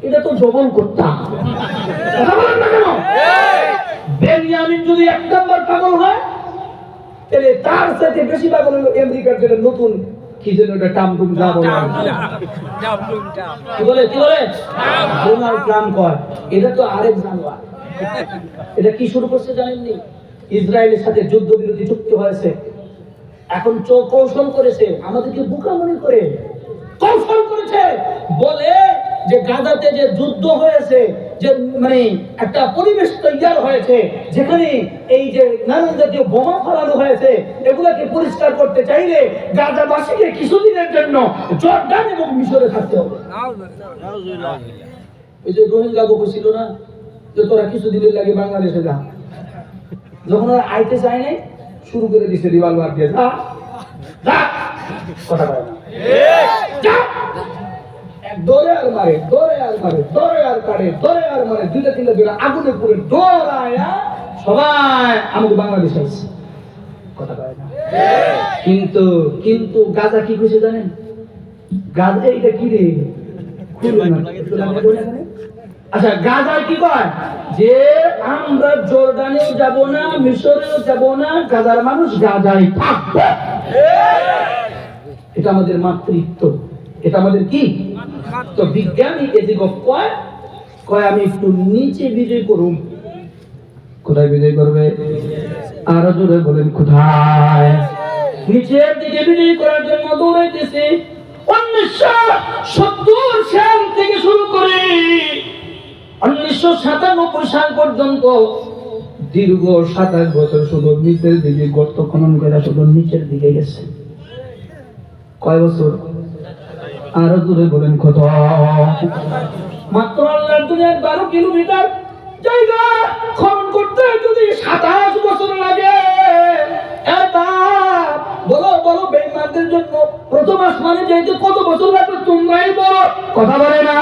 এটা তো জবল কুত্তা। কথা বলেন না কেন? বেনিয়ামিন যদি 1 নম্বর পাগল হয়, তাহলে তার সাথে বেশি পাগল হলো আমেরিকার যেটা নতুন কি যেন এটা টামটুম যা বলে, কি বলে ডোনাল্ড ট্রাম্প কয়, এটা তো আরেক জানোয়ার। এটা কি শুরু করছে জানেননি? ইসরায়েলের সাথে যুদ্ধ বিরতি চুক্তি হয়েছে, এখন কৌশল করেছে, আমাদেরকে বোকা মনে করে কৌশল করেছে, বলে যে গাজাতে যে যুদ্ধ হয়েছে, যে মানে একটা পরিবেশ তৈরি হয়েছে যেখানে এই যে নানান জাতীয় বোমা ফেলানো হয়েছে, এগুলোকে পরিষ্কার করতে চাইলে গাজাবাসীকে কিছুদিনের জন্য জর্ডান এবং মিশরে থাকতে হবে। এই যে রোহিঙ্গা বকু ছিল না, যে তোরা কিছুদিনের লাগে বাংলাদেশে যা, যখন ওরা আইতে চায় নাই, শুরু করে দিছে রিভলভার দিয়ে, যা যা, কথা বলে না, দৌড়ে আর মারে, দৌড়ে আর মারে, দৌড়ে আর কাটে, দৌড়ে আর মারে, দুইটা তিনটা দুইটা আগুনে পুরে দৌড়ায়া সবাই আমাদের বাংলাদেশে আছে। কথা বলে না। কিন্তু কিন্তু গাজা কি কইছে জানেন? গাজা এইটা কি রে? আচ্ছা, গাজায় কি কয় যে আমরা জর্ডানেও যাব না, মিশরেও যাব না, গাজার মানুষ গাজায় থাকবে। এটা আমাদের মাতৃত্ব, এটা আমাদের কি? তো বিজ্ঞানী এদিকে কয় আমি একটু নিচে বিজয় করুম। কোথায় বিজয় করবে? আরো জোরে বলেন, কোথায়? নিচের দিকে বিজয় করার জন্য দৌড়াইতেছে। 1970 সাল থেকে শুরু করে 1997 সাল পর্যন্ত দীর্ঘ 27 বছর শুধু নিচের দিকে গর্ত খনন করে শুধু নিচের দিকে গেছে। কয় বছর? আরো দূরে বলেন, কত? মাত্র আল্লাহর দুনিয়ার 12 কিলোমিটার জায়গা খনন করতে যদি 27 বছর লাগে, এটা বলো বলো বেঈমানদের জন্য প্রথম আসমানে যাইতে কত বছর লাগবে তোমরাই বলো। কথা বলে না?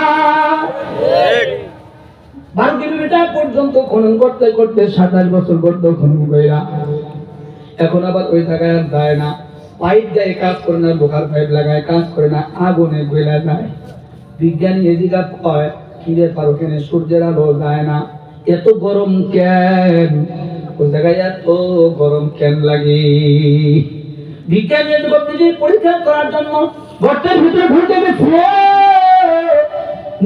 12 কিলোমিটার পর্যন্ত খনন করতে করতে 27 বছর গর্ত খনন কইরা এখন আবার ওই জায়গায় যায় না, পাইপ দিয়ে কাজ করে না, লোহার পাইপ লাগায় কাজ করে না, আগুনে গলা যায়। বিজ্ঞানী এদিকে কয় কি ব্যাপার, ওখানে সূর্যের আলো যায় না, এত গরম কেন? ওই জায়গায় এত গরম কেন লাগে? বিজ্ঞানী এদিকে পরীক্ষা করার জন্য গর্তের ভিতরে ঢুকে গেছে।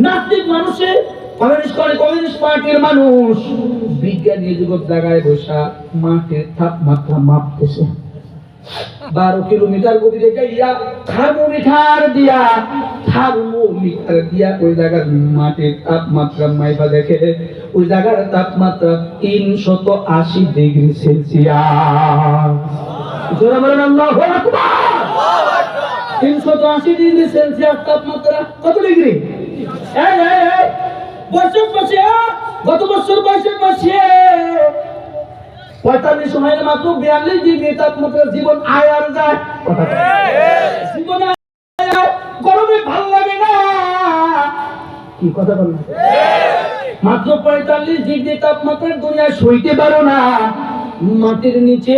নাস্তিক মানুষের কমিউনিস্ট পার্টির মানুষ বিজ্ঞানী এদিকে জায়গায় বসা মাটির তাপমাত্রা মাপতেছে। 12 কিলোমিটার গভীরে যাইয়া থার্মোমিটার দিয়া ওই জায়গার মাটির তাপমাত্রা মাইপা দেখে ওই জায়গার তাপমাত্রা 380 ডিগ্রি সেলসিয়াস। জোরে বলেন আল্লাহু আকবার। 380 ডিগ্রি সেলসিয়াস তাপমাত্রা। কত ডিগ্রি? এই বছর পাশে, গত বছর বছর পাশে 45 সময়ের মাত্র 42 ডিগ্রি তাপমাত্রা। জীবন আয়ার যায়, জীবনে গরমে ভালো লাগে না। কি কথা বল? মাত্র 45 ডিগ্রি তাপমাত্রার দুনিয়ায় সইতে পারো না। মাটির নিচে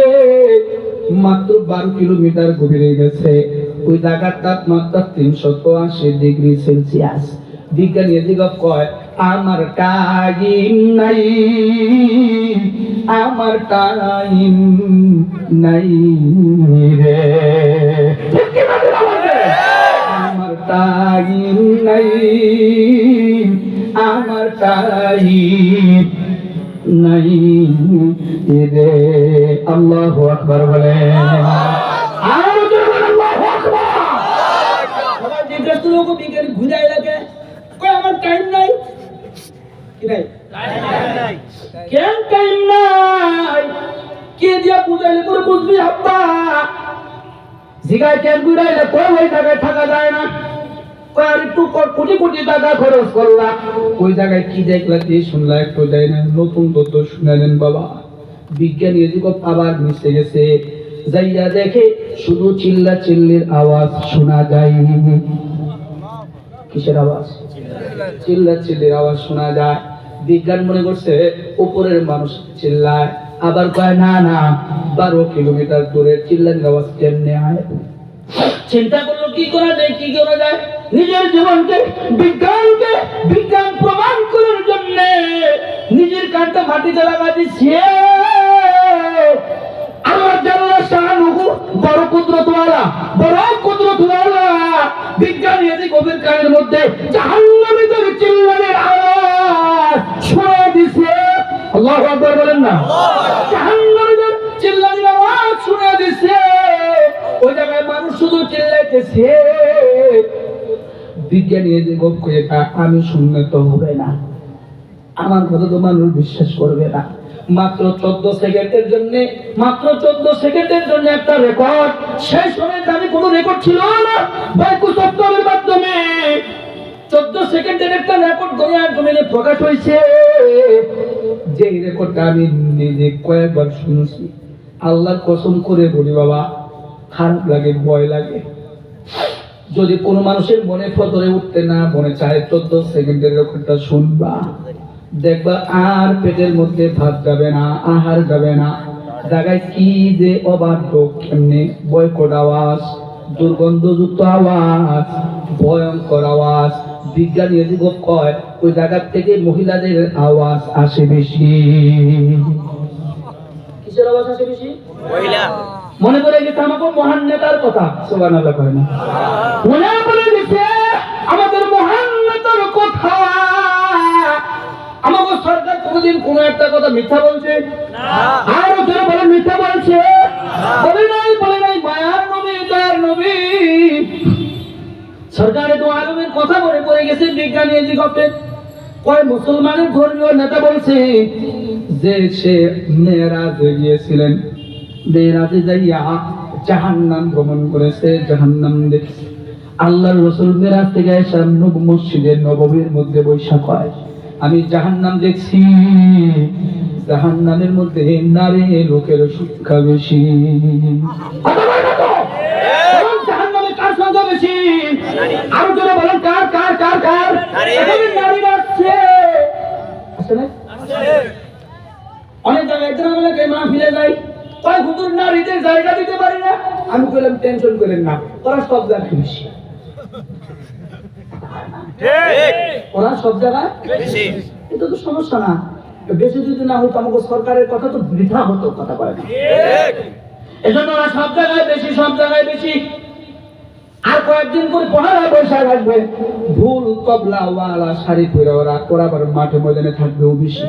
মাত্র 12 কিলোমিটার গভীরে গেছে ওই জায়গার তাপমাত্রা 380°C। বিজ্ঞানী এদিকে কয় আমার টাইম নাই, আমার টাইম নাই রে, আমার টাইম নাই, আমার টাইম নাই রে। আল্লাহু আকবার বলেন। আর বলেন আল্লাহু আকবার। সবাই জিজ্ঞেস করলো বিজ্ঞানী ঘুরাই লাগে, কই আমার টাইম নাই। কি নাই? কেন টাইম নাই? কে দিয়া বুঝাইলে তোর বুঝবি আব্বা? জিগায় কেন ঘুরাইলে কই ওই জায়গায় থাকা যায় না? আর একটু কোটি কোটি টাকা খরচ করলা, ওই জায়গায় কি দেখলা কি শুনলা একটু দেয় না, নতুন তথ্য শুনালেন বাবা। বিজ্ঞানী এদিকে আবার মিশে গেছে, যাইয়া দেখে শুধু চিল্লা চিল্লির আওয়াজ শোনা যায়। কিসের আওয়াজ? চিল্লা চিল্লির আওয়াজ শোনা যায়। বিজ্ঞান মনে করছে উপরের মানুষ চিল্লায়, আবার কয় না না 12 কিলোমিটার দূরের চিল্লানির আওয়াজ কেমনে হয়। চিন্তা করলো কি করা যায়, কি করা যায়। নিজের জীবনকে বিজ্ঞান প্রমাণ করার জন্য নিজের কানটা মাটিতে লাগা দিচ্ছে। আল্লাহ জাল্লা শানুহু বড় কুদরতওয়ালা বিজ্ঞানী এদিক ওদের কানের মধ্যে জাহান্নামীদের চিল্লানের আওয়াজ শোনা দিছে। আল্লাহু আকবার বলেন না। জাহান্নামীদের চিল্লানের আওয়াজ শোনা দিছে। ওই জায়গায় মানুষ শুধু চিল্লাইতেছে। বিজ্ঞানী এদিক কয়ে আমি শুনলে তো হবে না, আমার কথা তো মানুষ বিশ্বাস করবে না। মাত্র 14 সেকেন্ডের জন্য একটা রেকর্ড, সেই সময় আমি কোনো রেকর্ড ছিল না, বাইকু সফটওয়্যারের মাধ্যমে 14 সেকেন্ডের একটা রেকর্ড দুনিয়ার জমিনে প্রকাশ হয়েছে। যে রেকর্ডটা আমি নিজে কয়েকবার শুনেছি। আল্লাহর কসম করে বলি বাবা, খারাপ লাগে, ভয় লাগে। যদি কোনো মানুষের মনে ফতরে উঠতে না মনে চায় 14 সেকেন্ডের রেকর্ডটা শুনবা, দেখবা আর পেটের মধ্যে ভাত যাবে না, আহার যাবে না। জায়গায় কি যে অবাধ্য, কেমনে বয়কট আওয়াজ, দুর্গন্ধযুক্ত আওয়াজ, ভয়ঙ্কর আওয়াজ। বিজ্ঞানী এদিকে কয় ওই জায়গা থেকে মহিলাদের আওয়াজ আসে বেশি। কিসের আওয়াজ আসে বেশি? মহিলা। মনে করে গেছে আমাকে মহান নেতার কথা, সুবহানাল্লাহ কয় না? মনে পড়ে গেছে আমাদের মহান নেতার কথা। আমাকে সরকার কোনদিন কোন একটা কথা মিথ্যা বলছে না। আর ওরা বলে মিথ্যা বলছে, বলে নাই মায়ার নবী, দয়ার নবী। সরকারের তো আলমের কথা মনে পড়ে গেছে। বিজ্ঞানী এদিকে কয় মুসলমানের ধর্মীয় নেতা বলছে যে সে মেরাজে গিয়েছিলেন, মেরাজে যাইয়া জাহান্নাম ভ্রমণ করেছে, জাহান্নাম দেখেছে। আল্লাহর রাসূল মেরাজ থেকে এসে মসজিদের নববীর মধ্যে বৈশা কয় আমি জাহান্নাম দেখছি, জাহান্নামের মধ্যে নারী লোকের সংখ্যা বেশি। জাহান্নামে কার সংখ্যা বেশি? আরো জোরে বলেন, কার কার কার কার? নারী আসছে, অনেক জায়গায় একজন আমাকে মাহফিলে যাই, কয় হুজুর নারীদের জায়গা দিতে পারি না। আমি বললাম টেনশন করেন না, ওরা সব জায়গায় বেশি, ওরা সব জায়গায় বেশি। এটা তো সমস্যা না, বেশি যদি না হতো আমাকে সরকারের কথা তো বৃথা হতো, কথা বলে না। এজন্য ওরা সব জায়গায় বেশি, সব জায়গায় বেশি। আর কয়েকদিন করে পহাড়া বৈশাখ আসবে, ভুল কবলা ওয়ালা শাড়ি পরে ওরা আবার মাঠে ময়দানে থাকবে, ও বেশি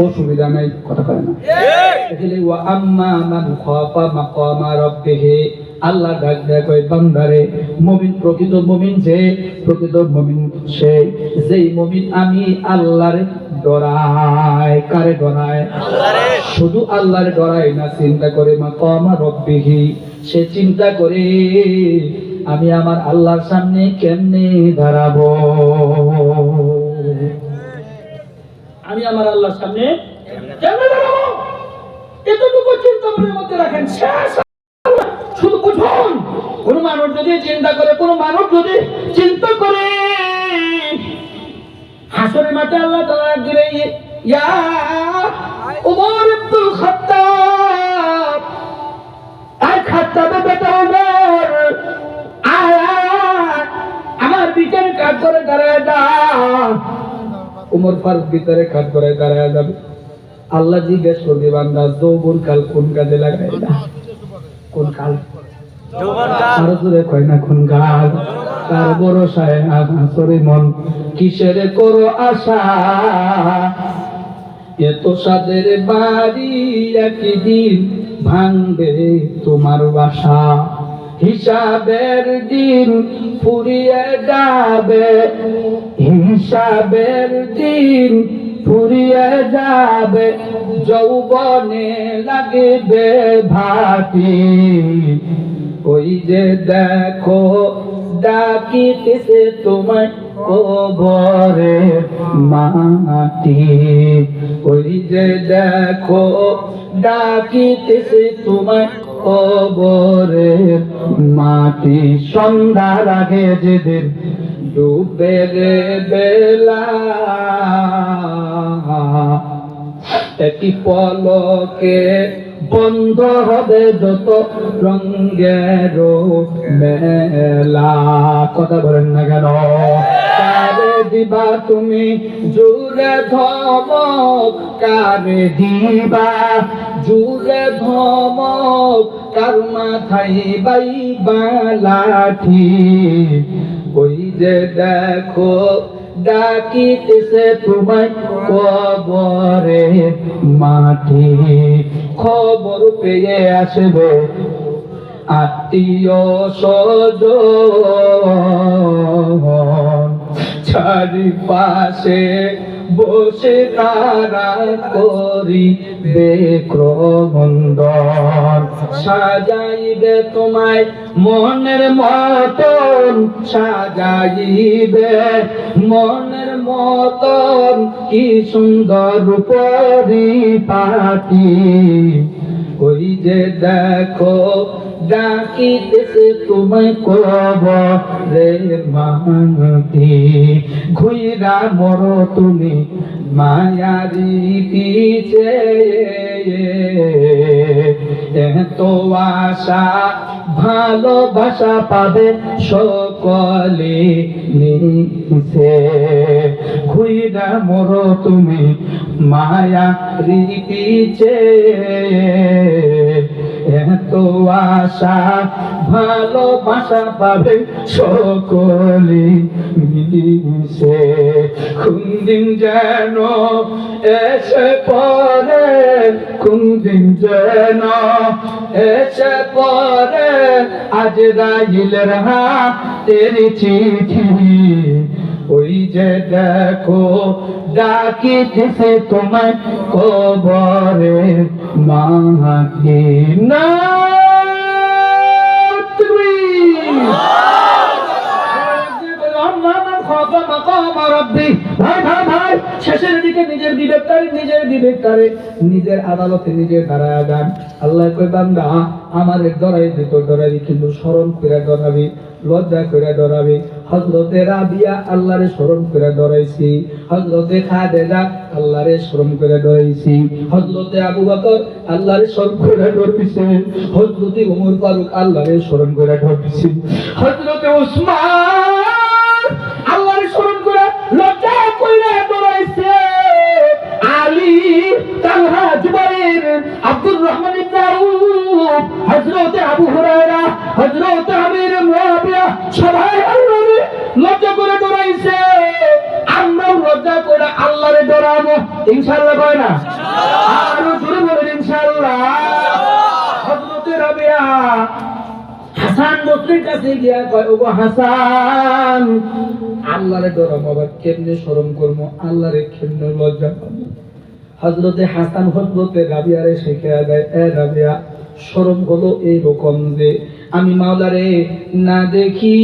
অসুবিধা নাই, কথা বলে না। ওয়া আম্মা মান খাফা মাকামা রাব্বিহি, আল্লাহ ডাক দেয় কয় বান্দারে, মুমিন প্রকৃত মুমিন যে, প্রকৃত মুমিন সে যেই মুমিন আমি আল্লাহরে ডরায়। কারে ডরায়? আল্লাহরে। শুধু আল্লাহরে ডরায় না, চিন্তা করে মাকামা রাব্বিহি, সে চিন্তা করে আমি আমার আল্লাহর সামনে কেমনে দাঁড়াবো, আমি আমার আল্লাহর সামনে কেমনে দাঁড়াবো, এতটুকু চিন্তা মনের মধ্যে রাখেন। শেষ শুধু বুঝুন, কোন মানুষ যদি চিন্তা করে, কোন মানুষ যদি চিন্তা করে হাসরের মাঠে আল্লাহ তাআলা দিলে ইয়া ওমর ইবনুল খাত্তাব, আর খাত্তাবের বেটা ওমর উমর ফারুক ভিতরে খাট করে দাঁড়ায় যাবে। আল্লাহ জিজ্ঞেস করবে বান্দা যৌবন কাল কোন কাজে লাগাই না? কোন কাল? আরো জোরে কয় না কোন কাল? তার ভরসায় আসরে মন কিসের করো আশা? এত সাদের বাড়ি একদিন ভাঙবে তোমার বাসা। হিসাবের দিন ফুরিয়ে যাবে, হিসাবের দিন ফুরিয়ে যাবে, যৌবনে লাগবে ভাটি। ওই যে দেখো ডাকিতেছে তোমায় কবরে মাটি। ওই যে দেখো ডাকিতেছে তোমায় কবরে মাটি। সন্ধ্যার আগে যেদিন ডুবে রে বেলা, একই পলকে বন্ধ হবে যত রঙের মেলা। কথা বলেন না কেন? কারে দিবা তুমি জুড়ে ধমক? কারে দিবা জুড়ে ধমক? কার মাথায় বাইবা লাঠি? ওই যে দেখো ডাকিতেছে তোমায় কবরে মাটি। খবর পেয়ে আসবে আত্মীয় স্বজন, চারিপাশে বসে তারা করিবে ক্রন্দন। সাজাইবে তোমায় মনের মতন, সাজাইবে মনের মতন, কি সুন্দর পরিপাটি। ওই যে দেখো ডাকিতেছে তোমায় কবরে মাটি। ঘুইরা মরো তুমি মায়ারি পিছে, এত আশা ভালোবাসা পাবে সকলে নিছে। ঘুইরা মরো তুমি মায়ারি পিছে, এত আশা ভালোবাসা পাবে সকলে মিলিছে। কোন দিন যেন এসে পড়ে, কোন দিন যেন এসে পড়ে আজরাইলের হাতের চিঠি। ওই যে দেখো ডাকিতেছে তোমায় কবরে মাটি। না তুমি ভাই ভাই ভাই, শেষের দিকে নিজের বিবেকটারে নিজের আদালতে নিজে দাঁড়ায় যান। আল্লাহ কই বান্দা আমার ডরাই দিত ডরাবি, কিন্তু স্মরণ করে ডরাবি, লজ্জা করে ডরাবি। হযরতে রাবিয়া আল্লাহরে স্মরণ করে ডরাইছি, হযরতে খাদিজা আল্লাহরে স্মরণ করে ডরাইছি, হযরতে আবু বকর আল্লাহরে স্মরণ করে ডরাইছে, হযরতে ওমর ফারুক আল্লাহরে স্মরণ করে ডরাইছি, হযরতে উসমান আল্লাহরে স্মরণ করে লজ্জা করে ডরাইছে, আলী, তালহা, জুবাইর, আব্দুর রহমান ইবনে আউফ, হযরতে আবু হুরায়রা, হযরতে আমির মুয়াবিয়া সবাই আল্লাহরে লজ্জা করে ডরাইছে। আমরাও লজ্জা করে আল্লাহরে ডরাবো ইনশাআল্লাহ, কয় না? আরো জোরে বলেন ইনশাআল্লাহ। হযরতে রাবিয়া হাসান বসরির কাছে গিয়া কয়, ওগো হাসান, আল্লাহরে ডরাবো, আবার কেমনে শরম করবো, আল্লাহরে কেমনে লজ্জা পাবো? হযরতে হাসান হযরতে রাবিয়ারে শিখিয়ে দেয়, এ রাবিয়া, শরম হলো এইরকম যে আমি মাওলারে না দেখি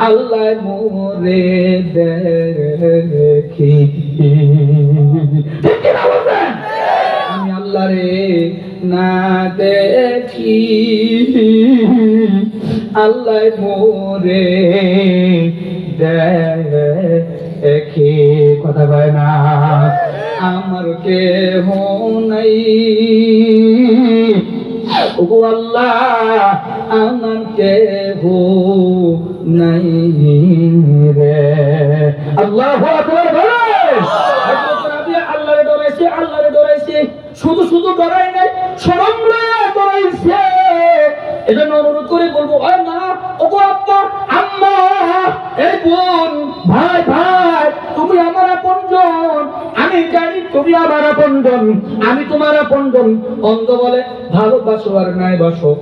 আল্লাহ মোরে দেখি। আমি আল্লাহরে না দেখি আল্লাহ মোরে দেখি। কথা কয় না? আমার কেহ নাই, ওগো আল্লাহ আমার কেহ নাই রে। আল্লাহু আকবার বলেন। হযরত নবী আল্লাহরে ডরাইছে, আল্লাহরে ডরাইছে, শুধু শুধু ডরাই নাই, শরম লইয়া ডরাইছে। এজন্য অনুরোধ করে বলবো, ও মা, ও আব্বা, আম্মা, এই বোন, ভাই ভাই, তুমি আমার আপনজন, আমি জানি তুমি আমার আপনজন, আমি তোমার আপনজন। অন্ধ বলে ভালোবাসো আর নাই বাসো,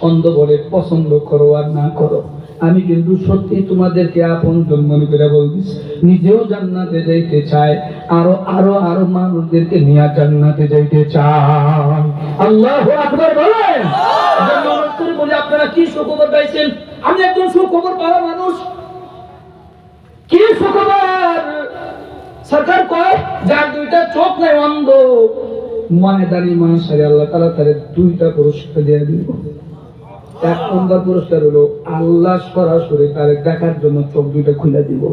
অন্ধ বলে পছন্দ করো আর না করো। আমি কিন্তু সত্যি তোমাদেরকে আপনজন মনে করে বলতেছি। নিজেও জান্নাতে যাইতে চাই, আরো আরো আরো মানুষদেরকে নিয়ে জান্নাতে যাইতে চাই। আল্লাহু আকবার বলেন। এজন্য অনুরোধ করে বলি, আপনারা কি সুখবর পাইছেন? আমি একজন সুখবর পাওয়া মানুষ। কি সুখবর? সরকার কয় যার দুইটা চোখ নাই, অন্ধ, ময়দানি মাসারে আল্লাহ তাআলা তারে দুইটা পুরস্কার দিয়ে দিব। এক নম্বর পুরস্কার হলো আল্লাহ সরাসরি তারে দেখার জন্য চোখ দুইটা খুলে দিব।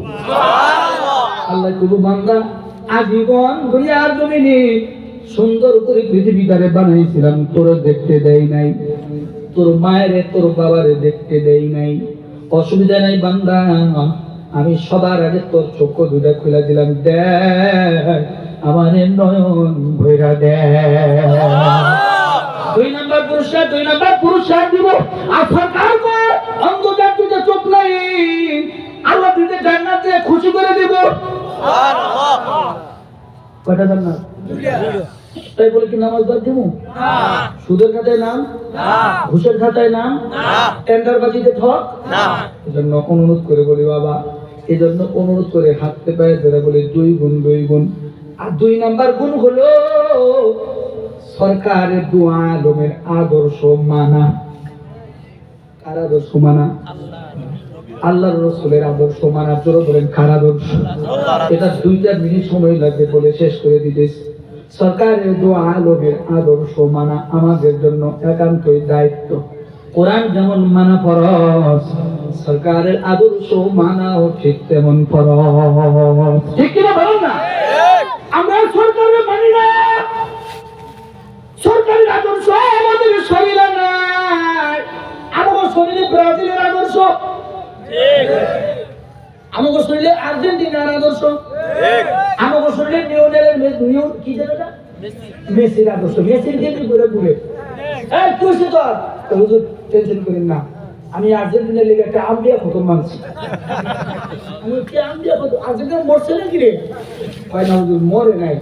আল্লাহ কবু বান্দা, আজীবন দুনিয়ার জমিনে সুন্দর করে পৃথিবীটারে বানাইছিলাম, তোর দেখতে দেই নাই, তোর মায়েরে তোর বাবারে দেখতে দেই নাই। অসুবিধা নাই বান্দা, আমি সবার আগে তোর চোখ দুইটা খুলে দিলাম, দেখ আমার নয়ন ভৈরা দেখ। দুই নম্বর পুরস্কার, দুই নম্বর পুরস্কার দিব। আর সরকার কয় অন্ধকার দুইটা চোখ নাই, আল্লাহ দুইটা জান্নাত দিয়ে খুশি করে দিব। কয়টা জান্নাত? তাই বলে কি নামাজ বাদ দিব? সুদের খাতায় নাম, ঘুষের খাতায় নাম, টেন্ডারবাজিতে ঠক। এজন্য অনুরোধ করে বলি বাবা, এজন্য অনুরোধ করে হাতে পায়ে ধরে বলি, দুই গুণ, দুই গুণ। আর দুই নাম্বার গুণ হলো সরকারের দু আলমের আদর্শ মানা। কার আদর্শ মানা? আল্লাহর রাসূলের আদর্শ মানা। জোরে বলেন, কার আদর্শ? এটা 2 মিনিট সময় লাগবে বলে শেষ করে দিতেছি। সরকারের দু আলমের আদর্শ মানা আমাদের জন্য একান্তই দায়িত্ব। কোরআন যেমন মানা ফরজ, সরকারের আদর্শ মানাও ঠিক তেমন ফরজ। ঠিক কিনা বলুন না? আমরা সরকারের মানি না, সরকারের আদর্শ আমাদের শরীরে নাই। আমার শরীরে ব্রাজিলের আদর্শ, আমার শরীরে আর্জেন্টিনার আদর্শ, আমার শরীরে কি যেটা মেসির আদর্শ। মেসির গেমই করে ঘুরে তুই তো টেনশন করেন না, আমি আর্জেন্টিনার লেগে একটা আম্বিয়া খতম মানছি। আমি কি আম্বিয়া খতম? আর্জেন্টিনা মরছে নাকি রে? হয় না, মরে নাই।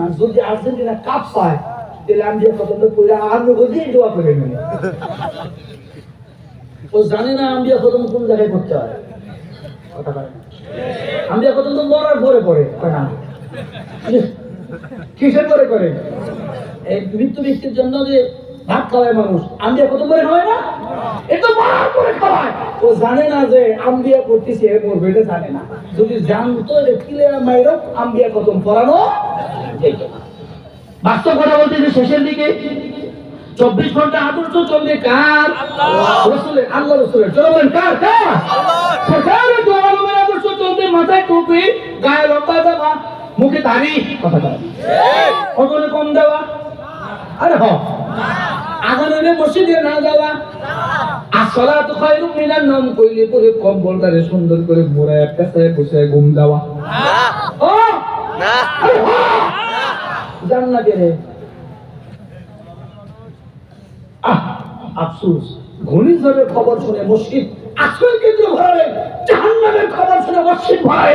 আর যদি আর্জেন্টিনা কাপ পায় তাহলে আম্বিয়া খতমটা পড়ে আর নগদেই দোয়া করে নেবে। ও জানে না আম্বিয়া খতম কোন জায়গায় করতে হয়। কথা বলে না, আম্বিয়া খতম তো মরার পরে পরে হয় না, কিসের পরে করে? এই মৃত্যু ব্যক্তির জন্য যে ভাত খাওয়ায় মানুষ, আম্বিয়া খতম করে খাওয়ায় না, এটা মরার পরে খাওয়ায়। ও জানে না যে আম্বিয়া করতেছে মরবে, এটা জানে না। যদি জানতো যে কিলেরা মাইরো আম্বিয়া খতম করানো। বাস্তব কথা বলতে যে শেষের দিকে 24 ঘন্টা আদর্শ চলবে কার? রাসূলের, আল্লাহ রাসূলের। চলবেন কার? কার? সরকারের দু আলমের আদর্শ চলবে। মাথায় টুপি, গায়ে লম্বা জামা, মুখে দাড়ি, কথা বলে ওজনে কম দেওয়া, আরে হ আজান হইলে মসজিদে না যাওয়া, আসসালাতু খায়রুম মিনান নাওম কইলে পরে কম্বলটারে সুন্দর করে মোড়ায় একটা সাথে বসে ঘুম দেওয়া। ও না, জান্নাতে রে। আফসোস, ঘূর্ণিঝড়ের খবর শুনে মসজিদ আশ্রয় কেন্দ্র ভরালেন, জাহান্নামের খবর শুনে মসজিদ ভরালেন।